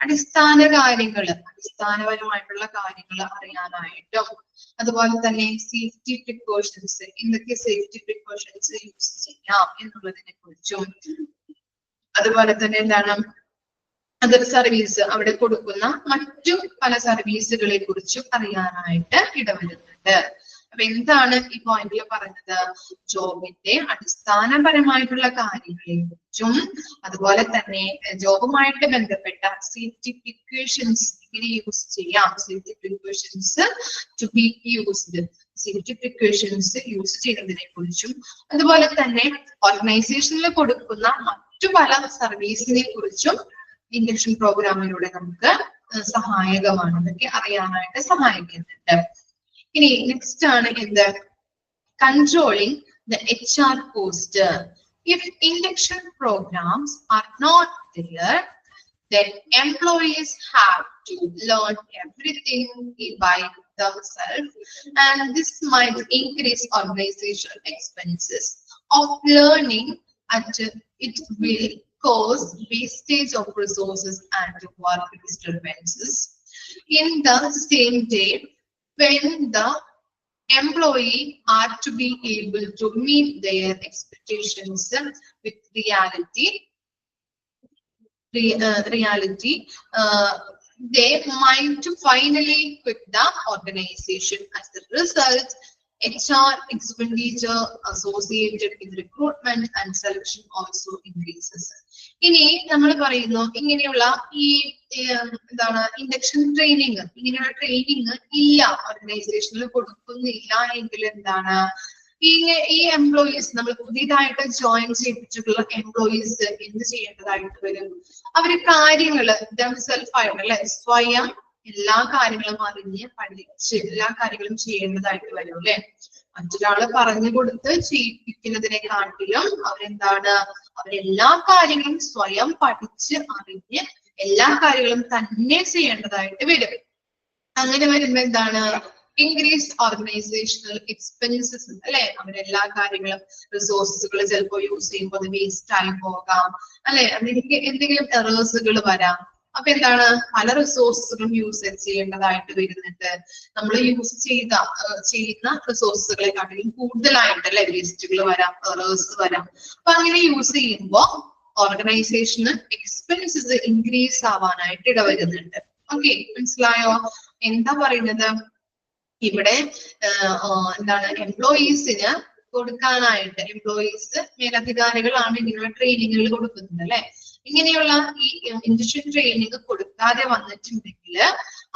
അടിസ്ഥാന കാര്യങ്ങൾ, അടിസ്ഥാനപരമായിട്ടുള്ള കാര്യങ്ങൾ അറിയാനായിട്ടും അതുപോലെ തന്നെ സേഫ്റ്റി പ്രിക്കോഷൻസ്, എന്തൊക്കെ സേഫ്റ്റി പ്രിക്കോഷൻസ് യൂസ് ചെയ്യാം എന്നുള്ളതിനെ കുറിച്ചും അതുപോലെ തന്നെ എന്താണ് അതർ സർവീസ്, അവിടെ കൊടുക്കുന്ന മറ്റു പല സർവീസുകളെ കുറിച്ചും അറിയാനായിട്ട് ഇടവരുന്നുണ്ട്. അപ്പൊ എന്താണ് ഈ പോയിന്റിൽ പറഞ്ഞത്? ജോബിന്റെ അടിസ്ഥാനപരമായിട്ടുള്ള കാര്യങ്ങളെ കുറിച്ചും അതുപോലെ തന്നെ ജോബുമായിട്ട് ബന്ധപ്പെട്ട സേഫ്റ്റി പ്രിക്കോഷൻസ് എങ്ങനെ യൂസ് ചെയ്യാം, safety precautions to be used, safety precautions use ചെയ്യുന്നതിനെ കുറിച്ചും അതുപോലെ തന്നെ ഓർഗനൈസേഷനിൽ കൊടുക്കുന്ന മറ്റു പല സർവീസിനെ കുറിച്ചും ഇൻഡക്ഷൻ പ്രോഗ്രാമിലൂടെ നമുക്ക് സഹായകമാണ്, അതൊക്കെ അറിയാനായിട്ട് സഹായിക്കുന്നുണ്ട്. ഇനി നെക്സ്റ്റ് ആണ് എന്ത്? Controlling the HR cost. If induction programmes are not there, then employees have to learn everything by themselves, and this might increase organizational expenses of learning, and it will cause wastage of resources and work disturbances. In the same day, when the employee are to be able to meet their expectations with reality, they might finally quit the organization. As a result, HR expenditure associated with recruitment and selection also increases. ഇനി നമ്മൾ പറയുന്നു ഇങ്ങനെയുള്ള ഈ എന്താണ് induction training, ഇങ്ങനെയുള്ള training ഇല്ല ഓർഗനൈസേഷനിൽ കൊടുക്കുന്നില്ല എങ്കിൽ എന്താണ് ഈ എംപ്ലോയീസ്, നമ്മൾ പുതിയതായിട്ട് ജോയിൻ ചെയ്തിട്ടുള്ള എംപ്ലോയീസ് എന്ത് ചെയ്യേണ്ടതായിട്ട് വരും? അവര് കാര്യങ്ങള് സെൽഫായിട്ട് അല്ലെ, സ്വയം എല്ലാ കാര്യങ്ങളും അറിഞ്ഞ് പഠിച്ച് എല്ലാ കാര്യങ്ങളും ചെയ്യേണ്ടതായിട്ട് വരും അല്ലെ. മറ്റൊരാള് പറഞ്ഞു കൊടുത്ത് ചെയ്യിപ്പിക്കുന്നതിനെക്കാട്ടിലും അവരെന്താണ്, അവരെല്ലാ കാര്യങ്ങളും സ്വയം പഠിച്ച് അറിഞ്ഞ് എല്ലാ കാര്യങ്ങളും തന്നെ ചെയ്യേണ്ടതായിട്ട് വരും. അങ്ങനെ വരുമ്പോ എന്താണ്? ഇൻക്രീസ് ഓർഗനൈസേഷണൽ എക്സ്പെൻസസ് അല്ലെ. അവരെല്ലാ കാര്യങ്ങളും റിസോഴ്സുകൾ ചിലപ്പോൾ യൂസ് ചെയ്യുമ്പോൾ അത് വേസ്റ്റ് ആയി പോകാം അല്ലെ, അതിലേക്ക് എന്തെങ്കിലും എറേഴ്സുകൾ വരാം. അപ്പൊ എന്താണ്? പല റിസോഴ്സുകളും യൂസ് ചെയ്യേണ്ടതായിട്ട് വരുന്നുണ്ട്. നമ്മൾ യൂസ് ചെയ്യുന്ന റിസോഴ്സുകളെക്കാട്ടിലും കൂടുതലായിട്ട് അല്ലെ വേസ്റ്റുകൾ വരാം, എറേഴ്സ് വരാം. അപ്പൊ അങ്ങനെ യൂസ് ചെയ്യുമ്പോൾ ഓർഗനൈസേഷന് എക്സ്പെൻസസ് ഇൻക്രീസ് ആവാനായിട്ട് ഇടവരുന്നുണ്ട്. ഓക്കെ, മനസ്സിലായോ എന്താ പറയുന്നത്? ഇവിടെ എന്താണ് എംപ്ലോയീസിന് കൊടുക്കാനായിട്ട്, എംപ്ലോയീസ് മേലധികാരികളാണ് ഇങ്ങനെയുള്ള ട്രെയിനിങ്ങുകൾ കൊടുക്കുന്നത് അല്ലെ. ഇങ്ങനെയുള്ള ഈ ഇൻഡസ്ട്രിയൽ ട്രെയിനിങ് കൊടുക്കാതെ വന്നിട്ടുണ്ടെങ്കിൽ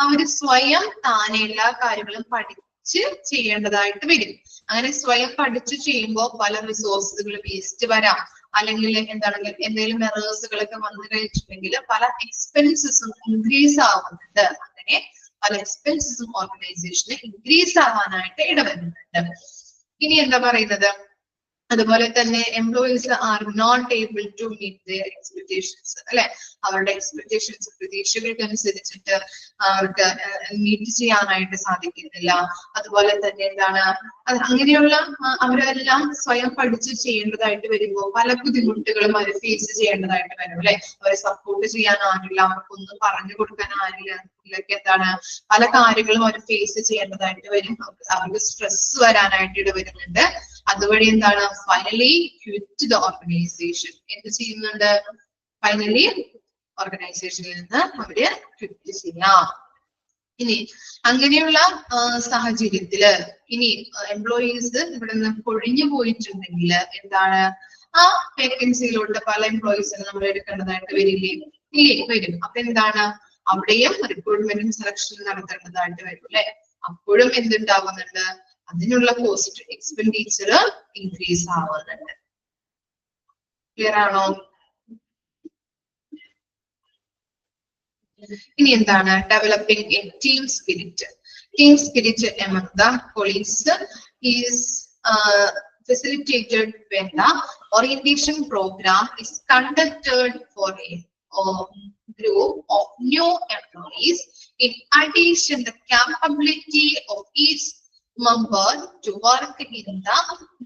അവര് സ്വയം താനെ എല്ലാ കാര്യങ്ങളും പഠിച്ച് ചെയ്യേണ്ടതായിട്ട് വരും. അങ്ങനെ സ്വയം പഠിച്ചു ചെയ്യുമ്പോൾ പല റിസോഴ്സുകൾ വേസ്റ്റ് വരാം, അല്ലെങ്കിൽ എന്താണെങ്കിൽ എന്തെങ്കിലും എറേഴ്സുകളൊക്കെ വന്നു കഴിഞ്ഞിട്ടുണ്ടെങ്കിൽ പല എക്സ്പെൻസസും ഇൻക്രീസ് ആവുന്നുണ്ട്. അങ്ങനെ പല എക്സ്പെൻസസും ഓർഗനൈസേഷന് ഇൻക്രീസ് ആവാനായിട്ട് ഇടവരുന്നുണ്ട്. ഇനി എന്താ പറയുന്നത്? അതുപോലെ തന്നെ employees are not able to meet their expectations അല്ലെ. അവരുടെ എക്സ്പെക്ടേഷൻസ്, പ്രതീക്ഷകൾക്ക് അനുസരിച്ചിട്ട് അവർക്ക് മീറ്റ് ചെയ്യാനായിട്ട് സാധിക്കുന്നില്ല. അതുപോലെ തന്നെ എന്താണ് അങ്ങനെയുള്ള അവരെല്ലാം സ്വയം പഠിച്ച് ചെയ്യേണ്ടതായിട്ട് വരുമ്പോൾ പല ബുദ്ധിമുട്ടുകളും അവർ ഫേസ് ചെയ്യേണ്ടതായിട്ട് വരും അല്ലെ. അവരെ സപ്പോർട്ട് ചെയ്യാൻ ആരില്ല, അവർക്കൊന്നും പറഞ്ഞു കൊടുക്കാൻ ആരില്ല. ഇതിലൊക്കെ എന്താണ് പല കാര്യങ്ങളും അവർ ഫേസ് ചെയ്യേണ്ടതായിട്ട് വരും. അവർക്ക് സ്ട്രെസ് വരാനായിട്ട് ഇടവരുന്നുണ്ട്. അതുവഴി എന്താണ് ഫൈനലി ക്വിറ്റ് ദ ഓർഗനൈസേഷൻ. എന്ത് ചെയ്യുന്നുണ്ട്? ഫൈനലി ഓർഗനൈസേഷനിൽ നിന്ന് അവര് ക്വിറ്റ് ചെയ്യാം. ഇനി അങ്ങനെയുള്ള സാഹചര്യത്തില് ഇനി എംപ്ലോയീസ് ഇവിടെ നിന്ന് കൊഴിഞ്ഞു പോയിട്ടുണ്ടെങ്കിൽ എന്താണ്, ആ വേക്കൻസിയിലോട്ട് പല എംപ്ലോയീസിനെ നമ്മൾ എടുക്കേണ്ടതായിട്ട് വരില്ലേ? ഇല്ലേ? വരും. അപ്പൊ എന്താണ്, അവിടെയും റിക്രൂട്ട്മെന്റും സെലക്ഷനും നടത്തേണ്ടതായിട്ട് വരും അല്ലെ? അപ്പോഴും എന്തുണ്ടാവുന്നുണ്ട്, അതിനുള്ള കോസ്റ്റ് എക്സ്പെൻഡിച്ചർ ഇൻക്രീസ് ആവുന്നുണ്ട്. ക്ലിയർ ആണോ? ഇനി എന്താണ്, developing A team spirit. Team spirit among the colleagues is facilitated when the orientation program is conducted for a group of new employees. In addition, the capability of each member to work in the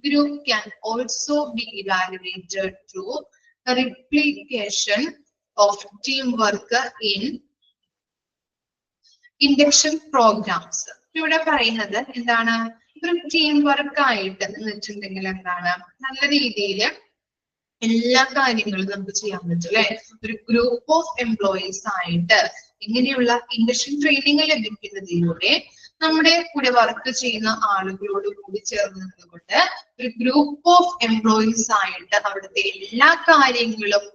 group can also be evaluated through the replication of teamwork in induction programs. ഇവിടെ പറയുന്നത് എന്താണ്, ഒരു team work ആയിട്ട് എന്ന് വെച്ചിട്ടുണ്ടെങ്കിൽ എന്താണ്, നല്ല രീതിയിൽ എല്ലാ കാര്യങ്ങളും നമുക്ക് ചെയ്യാൻ പറ്റും അല്ലെ? ഒരു ഗ്രൂപ്പ് ഓഫ് എംപ്ലോയീസ് ആയിട്ട് ഇങ്ങനെയുള്ള ഇൻഡക്ഷൻ ട്രെയിനിങ് ലഭിക്കുന്നതിലൂടെ നമ്മുടെ കൂടെ വർക്ക് ചെയ്യുന്ന ആളുകളോട് കൂടി ചേർന്നതുകൊണ്ട് ഒരു ഗ്രൂപ്പ് ഓഫ് എംപ്ലോയീസ് ആയിട്ട് അവിടുത്തെ എല്ലാ കാര്യങ്ങളും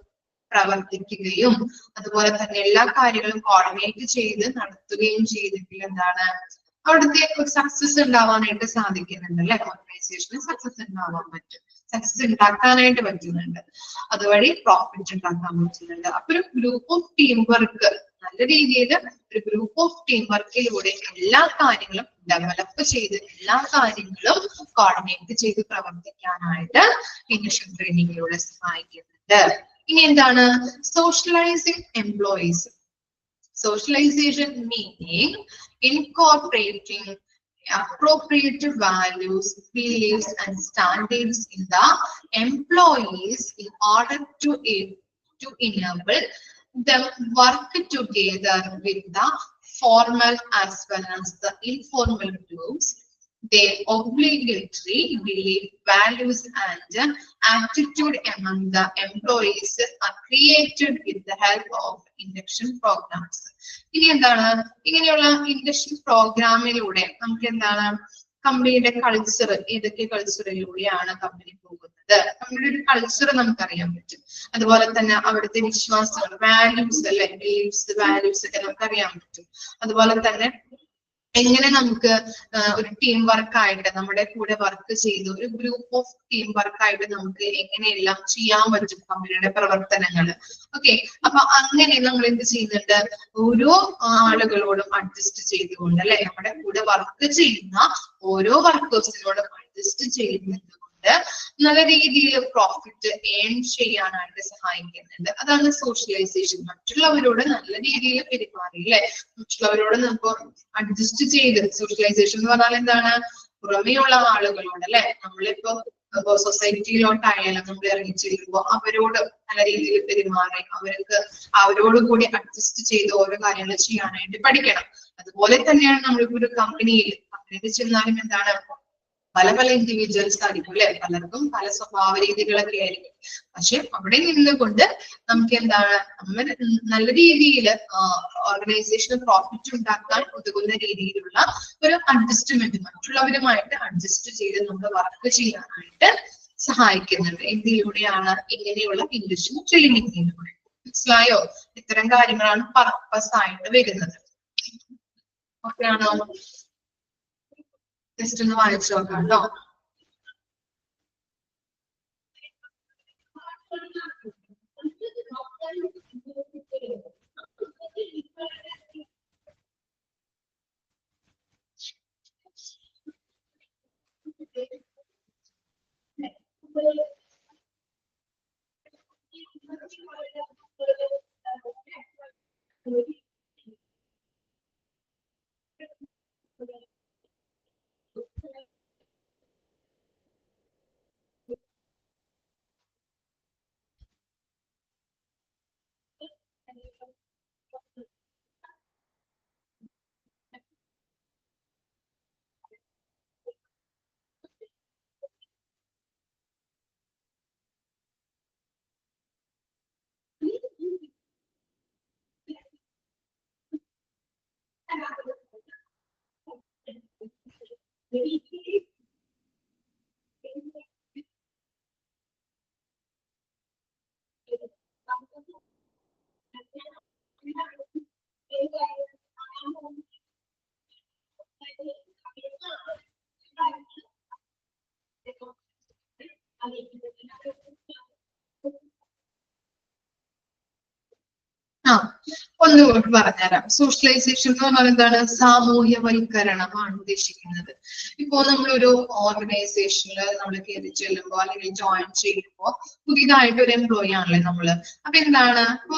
പ്രവർത്തിക്കുകയും അതുപോലെ തന്നെ എല്ലാ കാര്യങ്ങളും കോർഡിനേറ്റ് ചെയ്ത് നടത്തുകയും ചെയ്തെങ്കിൽ എന്താണ്, അവിടുത്തെ ഒരു സക്സസ് ഉണ്ടാവാനായിട്ട് സാധിക്കുന്നുണ്ട് അല്ലെ? ഓർഗനൈസേഷന് സക്സസ് ഉണ്ടാവാൻ പറ്റും, സക്സസ് ഉണ്ടാക്കാനായിട്ട് പറ്റുന്നുണ്ട്, അതുവഴി പ്രോഫിറ്റ് ഉണ്ടാക്കാൻ പറ്റുന്നുണ്ട്. അപ്പൊ ഒരു ഗ്രൂപ്പ് ഓഫ് ടീം വർക്ക്, നല്ല രീതിയിൽ ഒരു ഗ്രൂപ്പ് ഓഫ് ടീം വർക്കിലൂടെ എല്ലാ കാര്യങ്ങളും ഡെവലപ്പ് ചെയ്ത് എല്ലാ കാര്യങ്ങളും കോർഡിനേറ്റ് ചെയ്ത് പ്രവർത്തിക്കാനായിട്ട് ഇൻഡക്ഷൻ ട്രെയിനിങ്ങിലൂടെ സഹായിക്കുന്നുണ്ട്. ഇനി എന്താണ്, socialising employees. Socialization meaning incorporating appropriate values, beliefs, and standards in the employees in order to enable them work together with the formal as well as the informal groups. Their obligatory belief, values, and attitude among the employees are created with the help of induction programs. ഇനി എന്താണ്, ഇങ്ങനെയുള്ള induction പ്രോഗ്രാമിലൂടെ നമുക്ക് എന്താണ്, കമ്പനിയുടെ culture, ഏതൊക്കെ കൾച്ചറിലൂടെയാണ് company പോകുന്നത്, കമ്പനിയുടെ ഒരു കൾച്ചർ നമുക്കറിയാൻ പറ്റും. അതുപോലെ തന്നെ അവിടുത്തെ വിശ്വാസങ്ങൾ, വാല്യൂസ് അല്ലെ, ബിലീഫ്സ്, വാല്യൂസ് ഒക്കെ നമുക്കറിയാൻ പറ്റും. അതുപോലെ തന്നെ എങ്ങനെ നമുക്ക് ഒരു ടീം വർക്കായിട്ട് നമ്മുടെ കൂടെ വർക്ക് ചെയ്ത് ഒരു ഗ്രൂപ്പ് ഓഫ് ടീം വർക്കായിട്ട് നമുക്ക് എങ്ങനെയെല്ലാം ചെയ്യാൻ പറ്റും കമ്പനിയുടെ പ്രവർത്തനങ്ങൾ. ഓക്കെ, അപ്പൊ അങ്ങനെ നമ്മൾ എന്ത് ചെയ്യുന്നുണ്ട്, ഓരോ ആളുകളോടും അഡ്ജസ്റ്റ് ചെയ്തുകൊണ്ട് അല്ലെ, നമ്മുടെ കൂടെ വർക്ക് ചെയ്യുന്ന ഓരോ വർക്കേഴ്സിനോടും അഡ്ജസ്റ്റ് ചെയ്യുന്നത് നല്ല രീതിയിൽ പ്രോഫിറ്റ് ഏൺ ചെയ്യാനായിട്ട് സഹായിക്കുന്നുണ്ട്. അതാണ് സോഷ്യലൈസേഷൻ. മറ്റുള്ളവരോട് നല്ല രീതിയിൽ പെരുമാറി അല്ലെ, മറ്റുള്ളവരോട് നമുക്ക് അഡ്ജസ്റ്റ് ചെയ്ത്, സോഷ്യലൈസേഷൻ എന്ന് പറഞ്ഞാൽ എന്താണ്, പുറമെയുള്ള ആളുകളോട് അല്ലെ, നമ്മളിപ്പോ സൊസൈറ്റിയിലോട്ടായാലും നമ്മൾ ഇറങ്ങി ചെല്ലുമ്പോൾ അവരോട് നല്ല രീതിയിൽ പെരുമാറി അവരോട് കൂടി അഡ്ജസ്റ്റ് ചെയ്ത് ഓരോ കാര്യങ്ങൾ ചെയ്യാനായിട്ട് പഠിക്കണം. അതുപോലെ തന്നെയാണ് നമ്മളിപ്പോ ഒരു കമ്പനിയിൽ ചെന്നാലും എന്താണ്, പല പല ഇൻഡിവിജ്വൽസ് ആയിരിക്കും അല്ലെ, പലർക്കും പല സ്വഭാവ രീതികളൊക്കെ ആയിരിക്കും. പക്ഷെ അവിടെ നിന്നുകൊണ്ട് നമുക്ക് എന്താണ്, നമ്മൾ നല്ല രീതിയിൽ ഓർഗനൈസേഷന് പ്രോഫിറ്റ് ഉണ്ടാക്കാൻ ഉതകുന്ന രീതിയിലുള്ള ഒരു അഡ്ജസ്റ്റ്മെന്റ്, മറ്റുള്ളവരുമായിട്ട് അഡ്ജസ്റ്റ് ചെയ്ത് നമ്മൾ വർക്ക് ചെയ്യാനായിട്ട് സഹായിക്കുന്നുണ്ട്. എന്തിലൂടെയാണ്, ഇങ്ങനെയുള്ള ഇൻഡക്ഷൻ ട്രെയിനിങ്ങിലൂടെ. മനസ്സിലായോ? ഇത്തരം കാര്യങ്ങളാണ് പർപ്പസ് ആയിട്ട് വരുന്നത്. ഓക്കെ ആണോ? ജസ്റ്റ് ഒന്ന് വായിച്ചു നോക്കാം കേട്ടോ. ആ ഒന്നുകൂടി പറഞ്ഞുതരാം. സോഷ്യലൈസേഷൻ എന്ന് പറഞ്ഞാൽ എന്താണ്? സാമൂഹ്യവൽക്കരണമാണ് ഉദ്ദേശിക്കുന്നത്. ഇപ്പോ നമ്മളൊരു ഓർഗനൈസേഷനിൽ നമ്മൾ കയറി ചെല്ലുമ്പോൾ അല്ലെങ്കിൽ ജോയിൻ ചെയ്യുമ്പോൾ പുതിയതായിട്ട് ഒരു എംപ്ലോയി ആണല്ലേ നമ്മള്. അപ്പൊ എന്താണ്, ഇപ്പൊ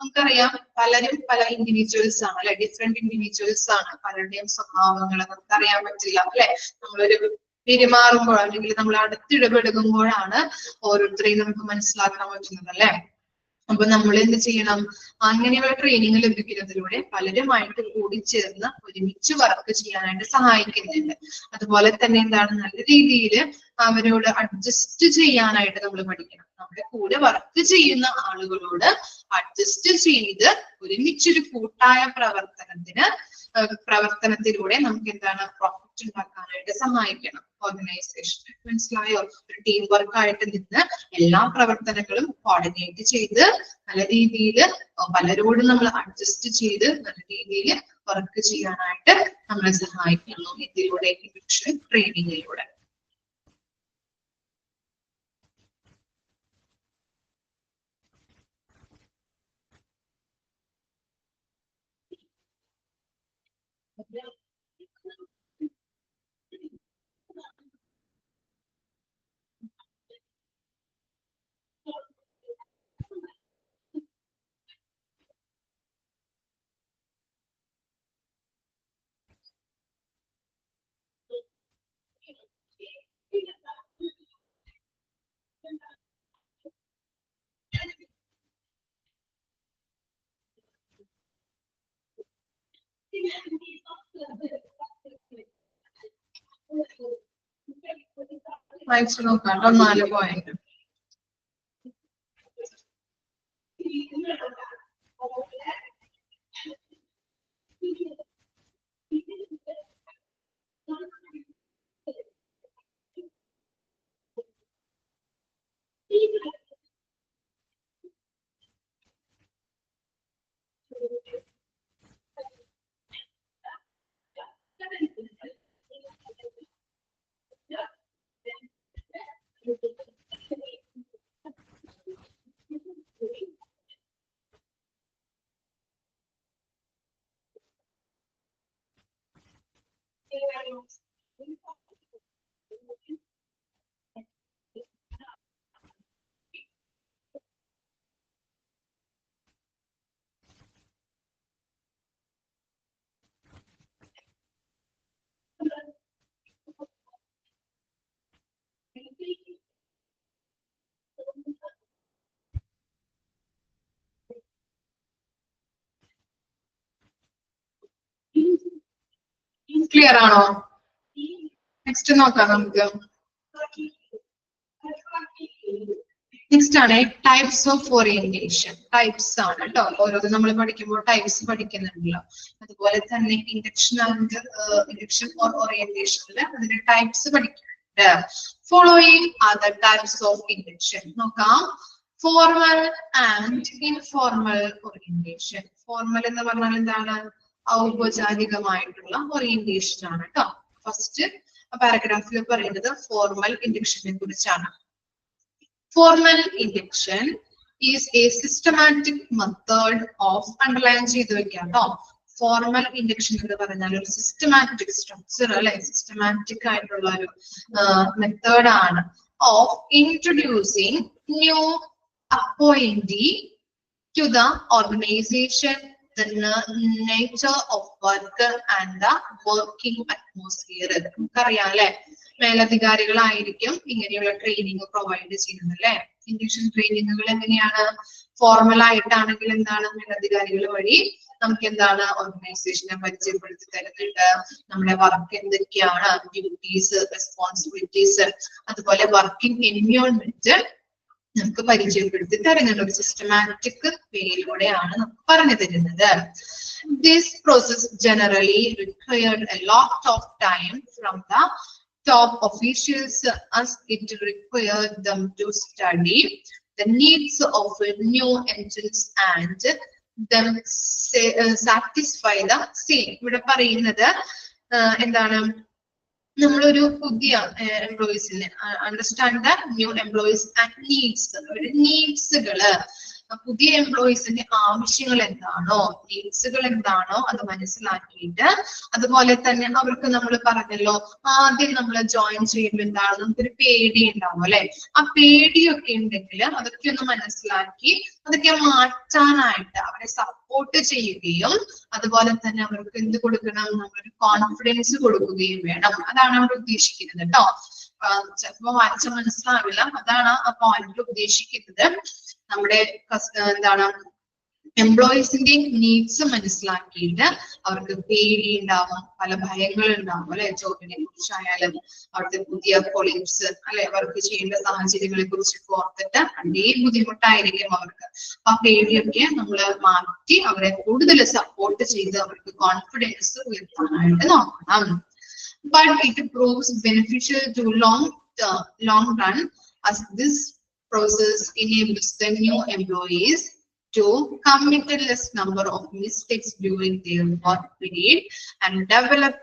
നമുക്കറിയാം പലരും പല ഇൻഡിവിജ്വൽസ് ആണ് അല്ലെ, ഡിഫറെന്റ് ഇൻഡിവിജ്വൽസ് ആണ്. പലരുടെയും സ്വഭാവങ്ങൾ നമുക്കറിയാൻ പറ്റില്ല അല്ലെ. നമ്മളൊരു പെരുമാറുമ്പോൾ അല്ലെങ്കിൽ നമ്മൾ അടുത്തിടപെടുമ്പോഴാണ് ഓരോരുത്തരെയും നമുക്ക് മനസ്സിലാക്കാൻ പറ്റുന്നത് അല്ലെ. അപ്പൊ നമ്മൾ എന്ത് ചെയ്യണം? അങ്ങനെയുള്ള ട്രെയിനിങ് ലഭിക്കുന്നതിലൂടെ പലരുമായിട്ട് കൂടിച്ചേർന്ന് ഒരുമിച്ച് വർക്ക് ചെയ്യാനായിട്ട് സഹായിക്കുന്നുണ്ട്. അതുപോലെ തന്നെ എന്താണ്, നല്ല രീതിയിൽ അവരോട് അഡ്ജസ്റ്റ് ചെയ്യാനായിട്ട് നമ്മൾ പഠിക്കണം. നമ്മുടെ കൂടെ വർക്ക് ചെയ്യുന്ന ആളുകളോട് അഡ്ജസ്റ്റ് ചെയ്ത് ഒരുമിച്ചൊരു കൂട്ടായ പ്രവർത്തനത്തിലൂടെ നമുക്ക് എന്താണ്, പ്രോഫിറ്റ് ഉണ്ടാക്കാനായിട്ട് സഹായിക്കണം ഓർഗനൈസേഷൻ. മനസ്സിലായോ? ഒരു ടീം വർക്ക് ആയിട്ട് നിന്ന് എല്ലാ പ്രവർത്തനങ്ങളും കോർഡിനേറ്റ് ചെയ്ത് നല്ല രീതിയിൽ പലരോടും നമ്മൾ അഡ്ജസ്റ്റ് ചെയ്ത് നല്ല രീതിയിൽ വർക്ക് ചെയ്യാനായിട്ട് നമ്മളെ സഹായിക്കുന്നു ഇതിലൂടെ, ഇൻഡക്ഷൻ ട്രെയിനിങ്ങിലൂടെ. വായിച്ചു നോക്കാം 4 പോയിന്റ്. ക്ലിയർ ആണോ? നെക്സ്റ്റ് നോക്കാം നമുക്ക്. നെക്സ്റ്റ് ആണ് ടൈപ്സ് ഓഫ് ഓറിയന്റേഷൻ. ടൈപ്സ് ആണ് കേട്ടോ, ഓരോന്നും നമ്മൾ പഠിക്കുമ്പോൾ ടൈപ്സ് പഠിക്കുന്നുണ്ടല്ലോ. അതുപോലെ തന്നെ ഇൻഡക്ഷൻ ഓർ ഓറിയന്റേഷനിൽ അതിന്റെ ടൈപ്സ് പഠിക്കുന്നുണ്ട്. Following are the types of induction. നോക്കാം. Formal and informal orientation. Formal എന്ന് പറഞ്ഞാൽ എന്താണ്? ഔപചാരികമായിട്ടുള്ള ഓറിയന്റേഷൻ ആണ് കേട്ടോ. ഫസ്റ്റ് പാരഗ്രാഫിൽ പറയുന്നത് ഫോർമൽ ഇൻഡക്ഷനെ കുറിച്ചാണ്. Formal induction is A systematic method of, underline ചെയ്ത് വെക്കാം കേട്ടോ. ഫോർമൽ ഇൻഡക്ഷൻ എന്ന് പറഞ്ഞാൽ ഒരു സിസ്റ്റമാറ്റിക് സ്ട്രക്ചർ അല്ലെ, സിസ്റ്റമാറ്റിക് ആയിട്ടുള്ള ഒരു മെത്തേഡ് ആണ് of introducing new appointee to the organization, the nature of work and the working atmosphere. നമുക്കറിയാം അല്ലെ, മേലധികാരികളായിരിക്കും ഇങ്ങനെയുള്ള ട്രെയിനിങ് പ്രൊവൈഡ് ചെയ്യുന്നത് അല്ലെ. ഇൻഡക്ഷൻ ട്രെയിനിങ്ങുകൾ എങ്ങനെയാണ്? ഫോർമൽ ആയിട്ടാണെങ്കിൽ എന്താണ്, മേലധികാരികൾ വഴി നമുക്ക് എന്താണ് ഓർഗനൈസേഷനെ പരിചയപ്പെടുത്തി തരുന്നുണ്ട്. നമ്മുടെ വർക്ക് എന്തൊക്കെയാണ്, ഡ്യൂട്ടീസ്, റെസ്പോൺസിബിലിറ്റീസ്, അതുപോലെ വർക്കിംഗ് എൻവയോൺമെന്റ് നമുക്ക് പരിചയപ്പെടുത്തി തരുന്നുണ്ട്. ഒരു സിസ്റ്റമാറ്റിക് വേയിലൂടെയാണ് നമുക്ക് പറഞ്ഞു തരുന്നത്. This process generally required a lot of time from the top officials as it required them to study the needs of new engines and them satisfy the same. ഇവിടെ പറയുന്നത് എന്താണ്, നമ്മളൊരു പുതിയ എംപ്ലോയീസിന് understand the new employees and നീഡ്സുകള്, പുതിയ എംപ്ലോയീസിന്റെ ആവശ്യങ്ങൾ എന്താണോ, നീഡ്സുകൾ എന്താണോ അത് മനസ്സിലാക്കിയിട്ട്, അതുപോലെ തന്നെ അവർക്ക് നമ്മൾ പറഞ്ഞല്ലോ ആദ്യം നമ്മൾ ജോയിൻ ചെയ്യുമ്പോൾ എന്താണ് നമുക്കൊരു പേടി ഉണ്ടാവും അല്ലെ, ആ പേടിയൊക്കെ ഉണ്ടെങ്കിൽ അതൊക്കെ ഒന്ന് മനസ്സിലാക്കി അതൊക്കെ മാറ്റാനായിട്ട് അവരെ സപ്പോർട്ട് ചെയ്യുകയും അതുപോലെ തന്നെ അവർക്ക് എന്ത് കൊടുക്കണം, നമ്മളൊരു കോൺഫിഡൻസ് കൊടുക്കുകയും വേണം. അതാണ് അവർ ഉദ്ദേശിക്കുന്നത് കേട്ടോ. ചിലപ്പോ വായിച്ച മനസ്സിലാവില്ല, അതാണ് ആ പോയിന്റിൽ ഉദ്ദേശിക്കുന്നത്. നമ്മുടെ എന്താണ് എംപ്ലോയീസിന്റെ നീഡ്സ് മനസ്സിലാക്കിയിട്ട് അവർക്ക് പേടി ഉണ്ടാവും, പല ഭയങ്ങൾ ഉണ്ടാവും അല്ലെ, ജോബിനെ കുറിച്ചായാലും അവിടുത്തെ പുതിയ കൊളീഗ്സ് അല്ലെ, വർക്ക് ചെയ്യേണ്ട സാഹചര്യങ്ങളെ കുറിച്ച് ഓർത്തിട്ട് അതേ ബുദ്ധിമുട്ടായിരിക്കും അവർക്ക്. ആ പേടിയൊക്കെ നമ്മൾ മാറ്റി അവരെ കൂടുതൽ സപ്പോർട്ട് ചെയ്ത് അവർക്ക് കോൺഫിഡൻസ് ഉയർത്താനായിട്ട് നോക്കണം. But it proves beneficial to long run as this process enables the new employees to commit a less number of mistakes during their work period and develop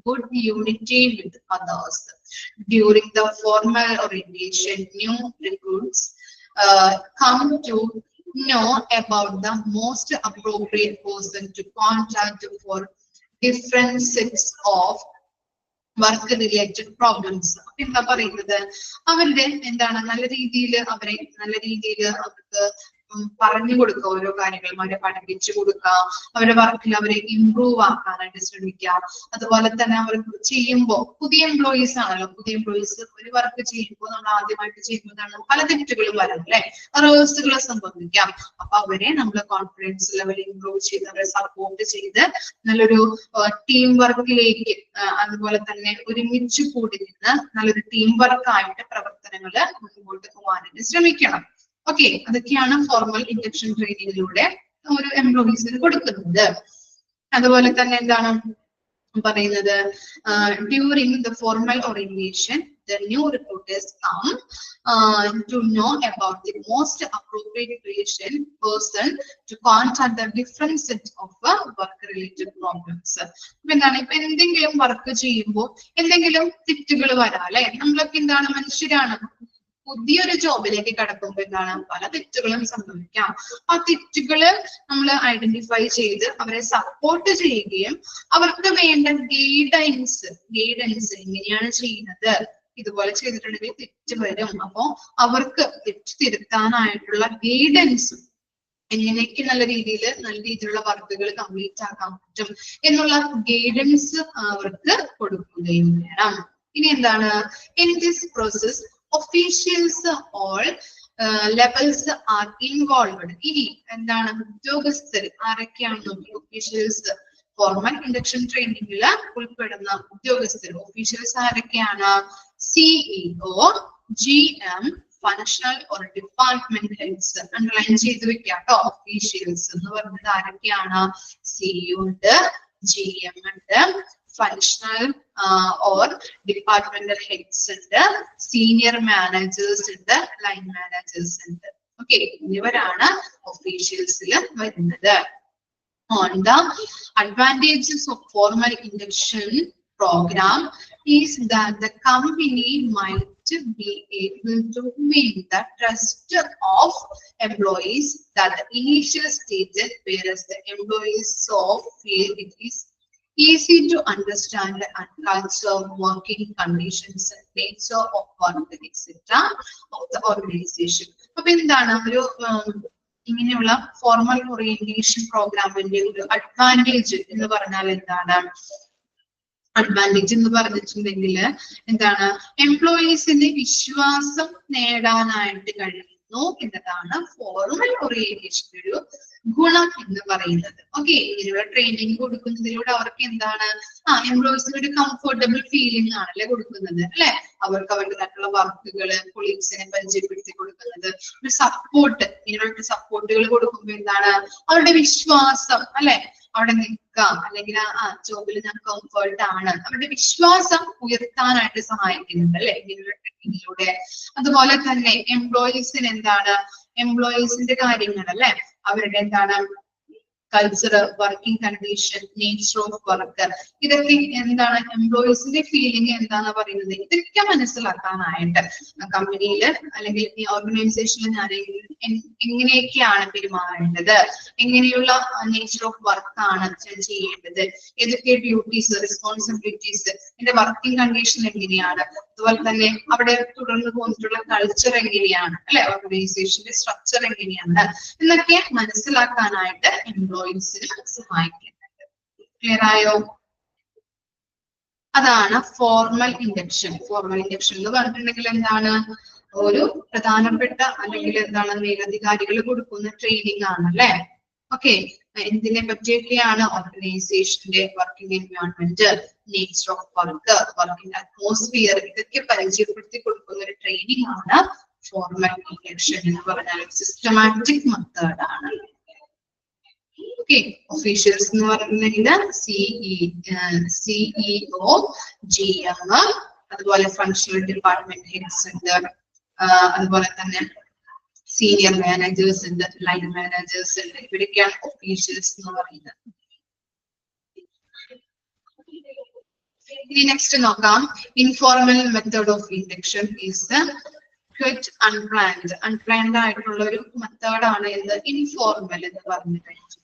good unity with others. During the formal orientation, new recruits come to know about the most appropriate person to contact for different sets of work related problems. എന്താ പറയുന്നത്, അവരുടെ എന്താണ് നല്ല രീതിയിൽ അവർക്ക് പറഞ്ഞു കൊടുക്കുക, ഓരോ കാര്യങ്ങളും അവരെ പഠിപ്പിച്ചു കൊടുക്കുക, അവരുടെ വർക്കിൽ അവരെ ഇംപ്രൂവ് ആക്കാനായിട്ട് ശ്രമിക്കുക. അതുപോലെ തന്നെ അവർ ചെയ്യുമ്പോൾ പുതിയ എംപ്ലോയീസ് ആണല്ലോ, പുതിയ എംപ്ലോയീസ് ഒരു വർക്ക് ചെയ്യുമ്പോൾ നമ്മൾ ആദ്യമായിട്ട് ചെയ്യുമ്പോഴാണ് പല തെറ്റുകളും വരാം അല്ലെ, റേഴ്സുകൾ സംഭവിക്കാം. അപ്പൊ അവരെ നമ്മൾ കോൺഫിഡൻസ് ലെവൽ ഇംപ്രൂവ് ചെയ്ത് അവരെ സപ്പോർട്ട് ചെയ്ത് നല്ലൊരു ടീം വർക്കിലേക്ക്, അതുപോലെ തന്നെ ഒരുമിച്ച് കൂടി നിന്ന് നല്ലൊരു ടീം വർക്കായിട്ട് പ്രവർത്തനങ്ങൾ മുൻപോട്ട് പോകാനായിട്ട് ശ്രമിക്കണം. ഓക്കെ, അതൊക്കെയാണ് ഫോർമൽ ഇൻഡക്ഷൻ ട്രെയിനിങ്ങിലൂടെ ഒരു എംപ്ലോയീസിന് കൊടുക്കുന്നത്. അതുപോലെ തന്നെ എന്താണ് പറയുന്നത്, during the formal orientation the new recruiters come to know about the most appropriate person to contact the different set of work related problems. എന്താണ്, ഇപ്പൊ എന്തെങ്കിലും വർക്ക് ചെയ്യുമ്പോൾ എന്തെങ്കിലും തെറ്റുകൾ വരാം അല്ലെ, നമ്മളൊക്കെ എന്താണ് മനുഷ്യരാണ്, പുതിയൊരു ജോബിലേക്ക് കടക്കുമ്പോൾ എന്താണ് പല തെറ്റുകളും സംഭവിക്കാം. ആ തെറ്റുകള് നമ്മൾ ഐഡന്റിഫൈ ചെയ്ത് അവരെ സപ്പോർട്ട് ചെയ്യുകയും അവർക്ക് വേണ്ട ഗൈഡൻസ് എങ്ങനെയാണ് ചെയ്യുന്നത്, ഇതുപോലെ ചെയ്തിട്ടുണ്ടെങ്കിൽ തെറ്റ് വരും, അപ്പോ അവർക്ക് തെറ്റ് തിരുത്താനായിട്ടുള്ള ഗൈഡൻസും എങ്ങനെയൊക്കെ നല്ല രീതിയിലുള്ള വർക്കുകൾ കംപ്ലീറ്റ് ആക്കാൻ പറ്റും എന്നുള്ള ഗൈഡൻസ് അവർക്ക് കൊടുക്കുകയും വേണം. ഇനി എന്താണ്, in this process officials all levels are involved. ഇനി എന്താണ്, ഉദ്യോഗസ്ഥർ ആരൊക്കെയാണെന്ന് ഒഫീഷ്യൽസ് ഫോർമൽ ഇൻഡക്ഷൻ ട്രെയിനിങ്ങിൽ ഉൾപ്പെടുന്ന ഉദ്യോഗസ്ഥർ ഒഫീഷ്യൽസ് ആരൊക്കെയാണ്, CEO, GM, functional or department heads. Underline ചെയ്ത് വെക്കാട്ടോ, ഒഫീഷ്യൽസ് എന്ന് പറഞ്ഞത് ആരൊക്കെയാണ്, സിഇഒ ഉണ്ട്, GM ഉണ്ട്, ഫങ്ഷണൽ ഓർ ഡിപ്പാർട്ട്മെന്റൽ ഹെഡ്സ് ഉണ്ട്, സീനിയർ മാനേജേഴ്സ് ഉണ്ട്, ലൈൻ മാനേജേഴ്സ് ഉണ്ട്. ഓക്കെ, ഇവരാണ് ഒഫീഷ്യൽസിൽ വരുന്നത്. On the advantages of formal induction program is that the company might be able to win the trust of employees that the initial stages, whereas the employees so feel it is easy to understand and culture, working conditions, and nature of work, etc. of the organization. അപ്പൊ എന്താണ് ഒരു ഇങ്ങനെയുള്ള formal orientation പ്രോഗ്രാമിന്റെ ഒരു advantage എന്ന് പറഞ്ഞാൽ എന്താണ്, advantage എന്ന് പറഞ്ഞിട്ടുണ്ടെങ്കിൽ എന്താണ്, എംപ്ലോയീസിന്റെ വിശ്വാസം നേടാനായിട്ട് കഴിയുന്നു എന്നതാണ് ഫോർമൽ ഓറിയന്റേഷന്റെ ഒരു ഗുണം എന്ന് പറയുന്നത്. ഓക്കെ, ഇങ്ങനെയുള്ള ട്രെയിനിങ് കൊടുക്കുന്നതിലൂടെ അവർക്ക് എന്താണ്, എംപ്ലോയീസിന് ഒരു കംഫർട്ടബിൾ ഫീലിംഗ് ആണല്ലേ കൊടുക്കുന്നത് അല്ലെ, അവർക്ക് അവരുടേതായിട്ടുള്ള വർക്കുകള് കൊളീഗ്സിനെ പരിചയപ്പെടുത്തി കൊടുക്കുന്നത്, ഒരു സപ്പോർട്ട്, ഇങ്ങനെയുള്ള സപ്പോർട്ടുകൾ കൊടുക്കുമ്പോൾ എന്താണ് അവരുടെ വിശ്വാസം അല്ലെ, അവിടെ നിൽക്കാം, അല്ലെങ്കിൽ ആ ജോബിൽ ഞാൻ കംഫർട്ട് ആണ്, അവരുടെ വിശ്വാസം ഉയർത്താനായിട്ട് സഹായിക്കുന്നുണ്ട് അല്ലെ ഇങ്ങനെയുള്ള ട്രെയിനിങ്ങിലൂടെ. അതുപോലെ തന്നെ എംപ്ലോയീസിന് എന്താണ്, എംപ്ലോയീസിന്റെ കാര്യങ്ങൾ അല്ലെ, അവരുടെ എന്താണ് culture, working condition, nature of work, ഇതൊക്കെ എന്താണ് എംപ്ലോയീസിന്റെ ഫീലിംഗ് എന്താന്ന് പറയുന്നത്, ഇതൊക്കെ മനസ്സിലാക്കാനായിട്ട് കമ്പനിയിൽ അല്ലെങ്കിൽ ഈ ഓർഗനൈസേഷനിൽ ഞാൻ എങ്ങനെയൊക്കെയാണ് പെരുമാറേണ്ടത്, എങ്ങനെയുള്ള നേച്ചർ ഓഫ് വർക്ക് ആണ് ഞാൻ ചെയ്യേണ്ടത്, ഏതൊക്കെ ഡ്യൂട്ടീസ്, റെസ്പോൺസിബിലിറ്റീസ്, എന്റെ വർക്കിംഗ് കണ്ടീഷൻ എങ്ങനെയാണ്, അതുപോലെ തന്നെ അവിടെ തുടർന്ന് പോന്നിട്ടുള്ള കൾച്ചർ എങ്ങനെയാണ് അല്ലെ, ഓർഗനൈസേഷന്റെ സ്ട്രക്ചർ എങ്ങനെയാണ് എന്നൊക്കെ മനസ്സിലാക്കാനായിട്ട് എംപ്ലോയീസിന് സഹായിക്കുന്നുണ്ട്. ക്ലിയർ ആയോ? അതാണ് ഫോർമൽ ഇൻഡക്ഷൻ. ഫോർമൽ ഇൻഡക്ഷൻ എന്ന് പറഞ്ഞിട്ടുണ്ടെങ്കിൽ എന്താണ്, ഒരു പ്രധാനപ്പെട്ട അല്ലെങ്കിൽ എന്താണ് മേലധികാരികൾ കൊടുക്കുന്ന ട്രെയിനിങ് ആണ് അല്ലെ. ഓക്കെ, എന്തിനെ പറ്റിയൊക്കെയാണ്, ഓർഗനൈസേഷന്റെ working environment, nature of work, working atmosphere, ഇതൊക്കെ പരിചയപ്പെടുത്തി കൊടുക്കുന്ന ഒരു ട്രെയിനിങ് ആണ് ഫോർമൽ ഇൻഡക്ഷൻ എന്ന് പറഞ്ഞാൽ. സിസ്റ്റമാറ്റിക് മെത്തേഡ് ആണ്. ഓക്കെ, ഒഫീഷ്യൽസ് എന്ന് പറഞ്ഞിട്ടുണ്ടെങ്കിൽ സിഇഒ, GM, അതുപോലെ ഫങ്ഷണൽ ഡിപ്പാർട്ട്മെന്റ് ഹെഡ്സ് ഉണ്ട്, അതുപോലെ തന്നെ സീനിയർ മാനേജേഴ്സ് ഉണ്ട്, ലൈൻ മാനേജേഴ്സ് ഉണ്ട്, ഇവരൊക്കെയാണ് ഒഫീഷ്യൽസ് എന്ന് പറയുന്നത്. ഇനി നെക്സ്റ്റ് നോക്കാം, informal method of induction is quit unplanned. Unplanned ആയിട്ടുള്ള ഒരു മെത്തേഡാണ് എന്ത്, ഇൻഫോർമൽ എന്ന് പറഞ്ഞു കഴിഞ്ഞിട്ടുണ്ടെങ്കിൽ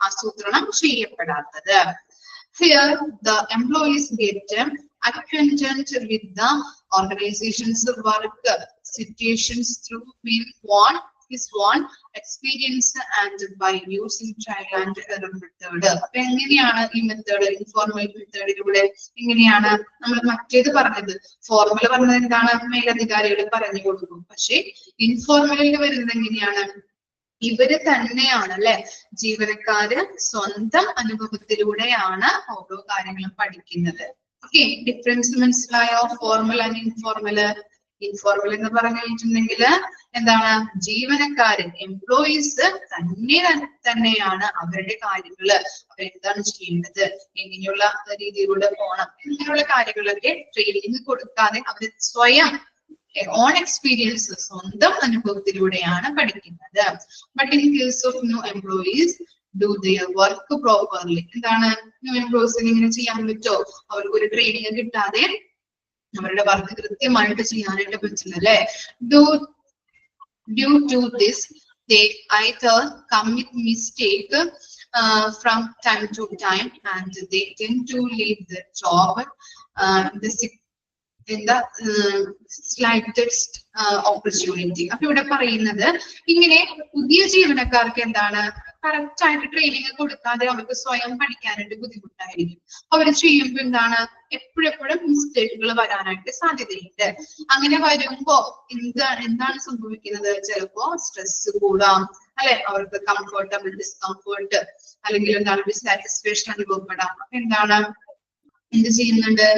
ആസൂത്രണം ചെയ്യപ്പെടാത്തത്. Here the employees get acquainted with the organization's work situations through his own experience and by using trial and error method. അപ്പൊ എങ്ങനെയാണ് ഈ മെത്തേഡ്, ഇൻഫോർമൽ മെത്തേഡിലൂടെ എങ്ങനെയാണ് നമ്മൾ മറ്റേത് പറഞ്ഞത്, ഫോർമൽ പറഞ്ഞത് എന്താണ്, മേലധികാരികൾ പറഞ്ഞു കൊടുക്കും. പക്ഷെ ഇൻഫോർമലിൽ വരുന്നത് എങ്ങനെയാണ്, ഇവര് തന്നെയാണ് അല്ലെ, ജീവനക്കാര് സ്വന്തം അനുഭവത്തിലൂടെയാണ് ഓരോ കാര്യങ്ങളും പഠിക്കുന്നത്. ഓക്കെ, ഡിഫറൻസ് മനസ്സിലായോ ഫോർമൽ ആൻഡ് ഇൻഫോർമല്? ഇൻഫോർമൽ എന്ന് പറഞ്ഞു കഴിഞ്ഞിട്ടുണ്ടെങ്കിൽ എന്താണ്, ജീവനക്കാരൻ എംപ്ലോയീസ് തന്നെയാണ് അവരുടെ കാര്യങ്ങള്, അവരെന്താണ് ചെയ്യേണ്ടത്, എങ്ങനെയുള്ള രീതിയിലൂടെ പോകണം, ഇങ്ങനെയുള്ള കാര്യങ്ങളൊക്കെ ട്രെയിനിങ് കൊടുക്കാതെ അവർ സ്വയം ഓൺ എക്സ്പീരിയൻസ്, സ്വന്തം അനുഭവത്തിലൂടെയാണ് പഠിക്കുന്നത്. But in case of new employees do their work properly. എന്താണ്, ന്യൂ എംപ്ലോയീസിന് ഇങ്ങനെ ചെയ്യാൻ പറ്റുമോ, അവർക്ക് ഒരു ട്രെയിനിങ് കിട്ടാതെ അവരുടെ വർക്ക് കൃത്യമായിട്ട് ചെയ്യാനായിട്ട് പറ്റില്ല അല്ലെ. Due to this, they either commit mistake from time to time and they tend to leave the job in the slightest opportunity. അപ്പൊ ഇവിടെ പറയുന്നത് ഇങ്ങനെ പുതിയ ജീവനക്കാർക്ക് എന്താണ്, കറക്റ്റ് ആയിട്ട് ട്രെയിനിങ് കൊടുക്കാതെ അവർക്ക് സ്വയം പഠിക്കാനായിട്ട് ബുദ്ധിമുട്ടായിരിക്കും. അവർ ചെയ്യുമ്പോൾ എന്താണ്, എപ്പോഴെപ്പോഴും മിസ്റ്റേക്കുകൾ വരാനായിട്ട് സാധ്യതയുണ്ട്. അങ്ങനെ വരുമ്പോ എന്താണ് സംഭവിക്കുന്നത്, ചിലപ്പോ സ്ട്രെസ് കൂടാം അല്ലെ, അവർക്ക് കംഫർട്ടബിൾ ഡിസ്കംഫർട്ട് അല്ലെങ്കിൽ എന്താണ് ഡിസാറ്റിസ്ഫാക്ഷൻ അനുഭവപ്പെടാം. അപ്പൊ എന്താണ് എന്ത് ചെയ്യുന്നുണ്ട്,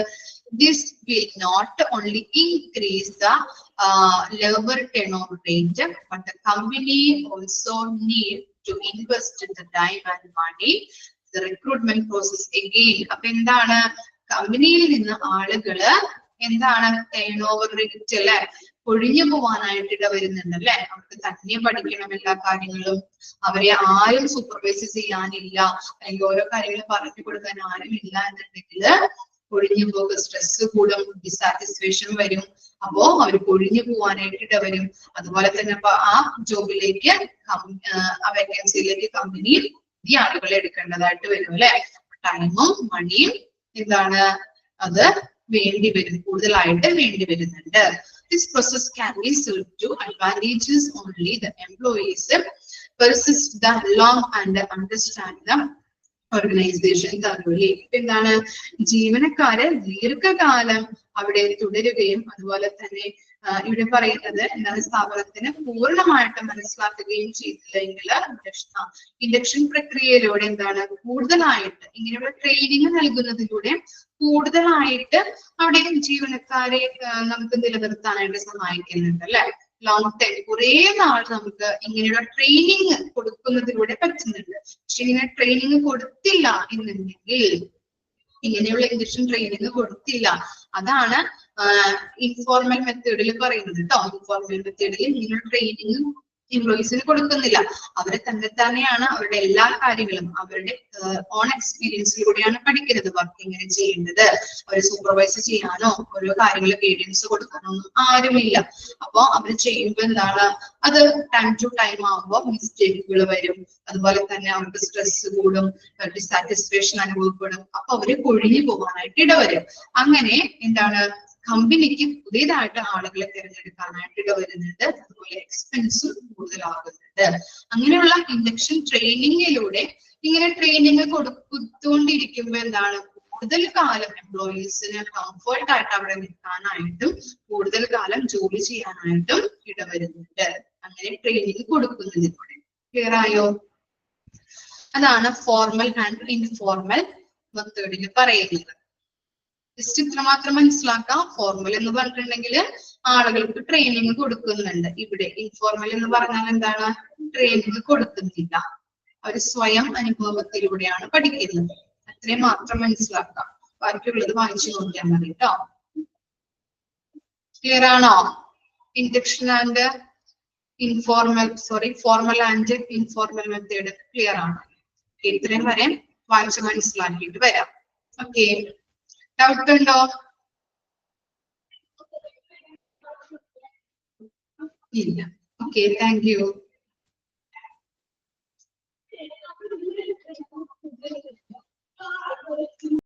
this will not only increase the labor turnover rate, but the company also need to invest the time and money the recruitment process again. അപ്പൊ എന്താണ്, കമ്പനിയിൽ നിന്ന് ആളുകള് എന്താണ് ടേൺ ഓവർ റേറ്റ് അല്ലെ, ഒഴിഞ്ഞു പോവാനായിട്ട് ഇട വരുന്നുണ്ട് അല്ലെ. അവർക്ക് തന്നെ പഠിക്കണം എല്ലാ കാര്യങ്ങളും, അവരെ ആരും സൂപ്പർവൈസ് ചെയ്യാനില്ല അല്ലെങ്കിൽ ഓരോ കാര്യങ്ങൾ പറഞ്ഞു കൊടുക്കാൻ ആരും ഇല്ല എന്നുണ്ടെങ്കിൽ ഒഴിഞ്ഞു പോകുക, സ്ട്രെസ് കൂടും, ഡിസാറ്റിസ്ഫാക്ഷൻ വരും. അപ്പോ അവർ ഒഴിഞ്ഞു പോവാനായിട്ട് ഇട വരും. അതുപോലെ തന്നെ അപ്പൊ ആ ജോബിലേക്ക് ആ വേക്കൻസിയിലേക്ക് കമ്പനി ഈ ആളുകളെ എടുക്കേണ്ടതായിട്ട് വരും അല്ലെ. ടൈമും മണിയും എന്താണ് അത് വേണ്ടി വരും, കൂടുതലായിട്ട് വേണ്ടി വരുന്നുണ്ട്. This process can be served to advantages only the employees persist the long and understand the organisation thoroughly. എന്താണ്, ജീവനക്കാര് ദീർഘകാലം അവിടെ തുടരുകയും അതുപോലെ തന്നെ ഇവിടെ പറയുന്നത് എന്താണ്, സ്ഥാപനത്തിന് പൂർണ്ണമായിട്ട് മനസ്സിലാക്കുകയും ചെയ്തില്ലെങ്കിൽ ഇൻഡക്ഷൻ പ്രക്രിയയിലൂടെ എന്താണ്, കൂടുതലായിട്ട് ഇങ്ങനെയുള്ള ട്രെയിനിങ് നൽകുന്നതിലൂടെ കൂടുതലായിട്ട് അവിടെ ജീവനക്കാരെ നമുക്ക് നിലനിർത്താനായിട്ട് സഹായിക്കുന്നുണ്ട് അല്ലെ. ലോങ് ടൈം കുറെ നാൾ നമുക്ക് ഇങ്ങനെയുള്ള ട്രെയിനിങ് കൊടുക്കുന്നതിലൂടെ പറ്റുന്നുണ്ട്. പക്ഷെ ഇങ്ങനെ ട്രെയിനിങ് കൊടുത്തില്ല എന്നുണ്ടെങ്കിൽ, ഇങ്ങനെയുള്ള ഇൻഡക്ഷൻ ട്രെയിനിങ് കൊടുത്തില്ല, അതാണ് ഇൻഫോർമൽ മെത്തേഡിൽ പറയുന്നത് കേട്ടോ. ഇൻഫോർമൽ മെത്തേഡിൽ ഇങ്ങനെയുള്ള ട്രെയിനിങ് എംപ്ലോയീസിന് കൊടുക്കുന്നില്ല. അവരെ തന്നെയാണ് അവരുടെ എല്ലാ കാര്യങ്ങളും അവരുടെ ഓൺ എക്സ്പീരിയൻസിലൂടെയാണ് പഠിക്കുന്നത്. വർക്ക് എങ്ങനെ ചെയ്യേണ്ടത്, അവർ സൂപ്പർവൈസ് ചെയ്യാനോ ഓരോ കാര്യങ്ങൾ ഗൈഡൻസ് കൊടുക്കാനോ ഒന്നും ആരുമില്ല. അപ്പൊ അവർ ചെയ്യുമ്പോൾ എന്താണ്, അത് ടൈം ടു ടൈം ആകുമ്പോൾ മിസ്റ്റേക്കുകൾ വരും. അതുപോലെ തന്നെ അവർക്ക് സ്ട്രെസ് കൂടും, ഡിസാറ്റിസ്ഫാക്ഷൻ അനുഭവപ്പെടും. അപ്പൊ അവര് കൊഴിഞ്ഞു പോകാനായിട്ട് ഇടവരും. അങ്ങനെ എന്താണ്, കമ്പനിക്ക് പുതിയതായിട്ട് ആളുകളെ തിരഞ്ഞെടുക്കാനായിട്ട് ഇടവരുന്നുണ്ട്. അതുപോലെ എക്സ്പെൻസും കൂടുതലാകുന്നുണ്ട്. അങ്ങനെയുള്ള ഇൻഡക്ഷൻ ട്രെയിനിങ്ങിലൂടെ ഇങ്ങനെ ട്രെയിനിങ് കൊടുത്തുകൊണ്ടിരിക്കുമ്പോൾ എന്താണ്, കൂടുതൽ കാലം എംപ്ലോയീസിന് കംഫർട്ട് ആയിട്ട് അവിടെ നിൽക്കാനായിട്ടും കൂടുതൽ കാലം ജോലി ചെയ്യാനായിട്ടും ഇടവരുന്നുണ്ട്. അങ്ങനെ ട്രെയിനിങ് കൊടുക്കുന്നതിലൂടെ. ക്ലിയർ ആയോ? അതാണ് ഫോർമൽ ആൻഡ് ഇൻഫോർമൽ മെത്തേഡിൽ പറയുന്നത്. ജസ്റ്റ് ഇത്രമാത്രം മനസ്സിലാക്കാം. ഫോർമൽ എന്ന് പറഞ്ഞിട്ടുണ്ടെങ്കിൽ ആളുകൾക്ക് ട്രെയിനിങ് കൊടുക്കുന്നുണ്ട്. ഇവിടെ ഇൻഫോർമൽ എന്ന് പറഞ്ഞാൽ എന്താണ്, ട്രെയിനിങ് കൊടുക്കുന്നില്ല, അവർ സ്വയം അനുഭവത്തിലൂടെയാണ് പഠിക്കുന്നത്. അത്രയും മാത്രം മനസ്സിലാക്കാം. ബാക്കിയുള്ളത് വായിച്ചു നോക്കിയാൽ മതി കേട്ടോ. ക്ലിയർ ആണോ? Induction and formal and informal method clear ആണ്? ഇത്രയും വരെ വായിച്ച് മനസ്സിലാക്കിയിട്ട് വരാം. ഓക്കെ, ഡൗട്ട് ഉണ്ടോ? ഇല്ല. Okay, thank you.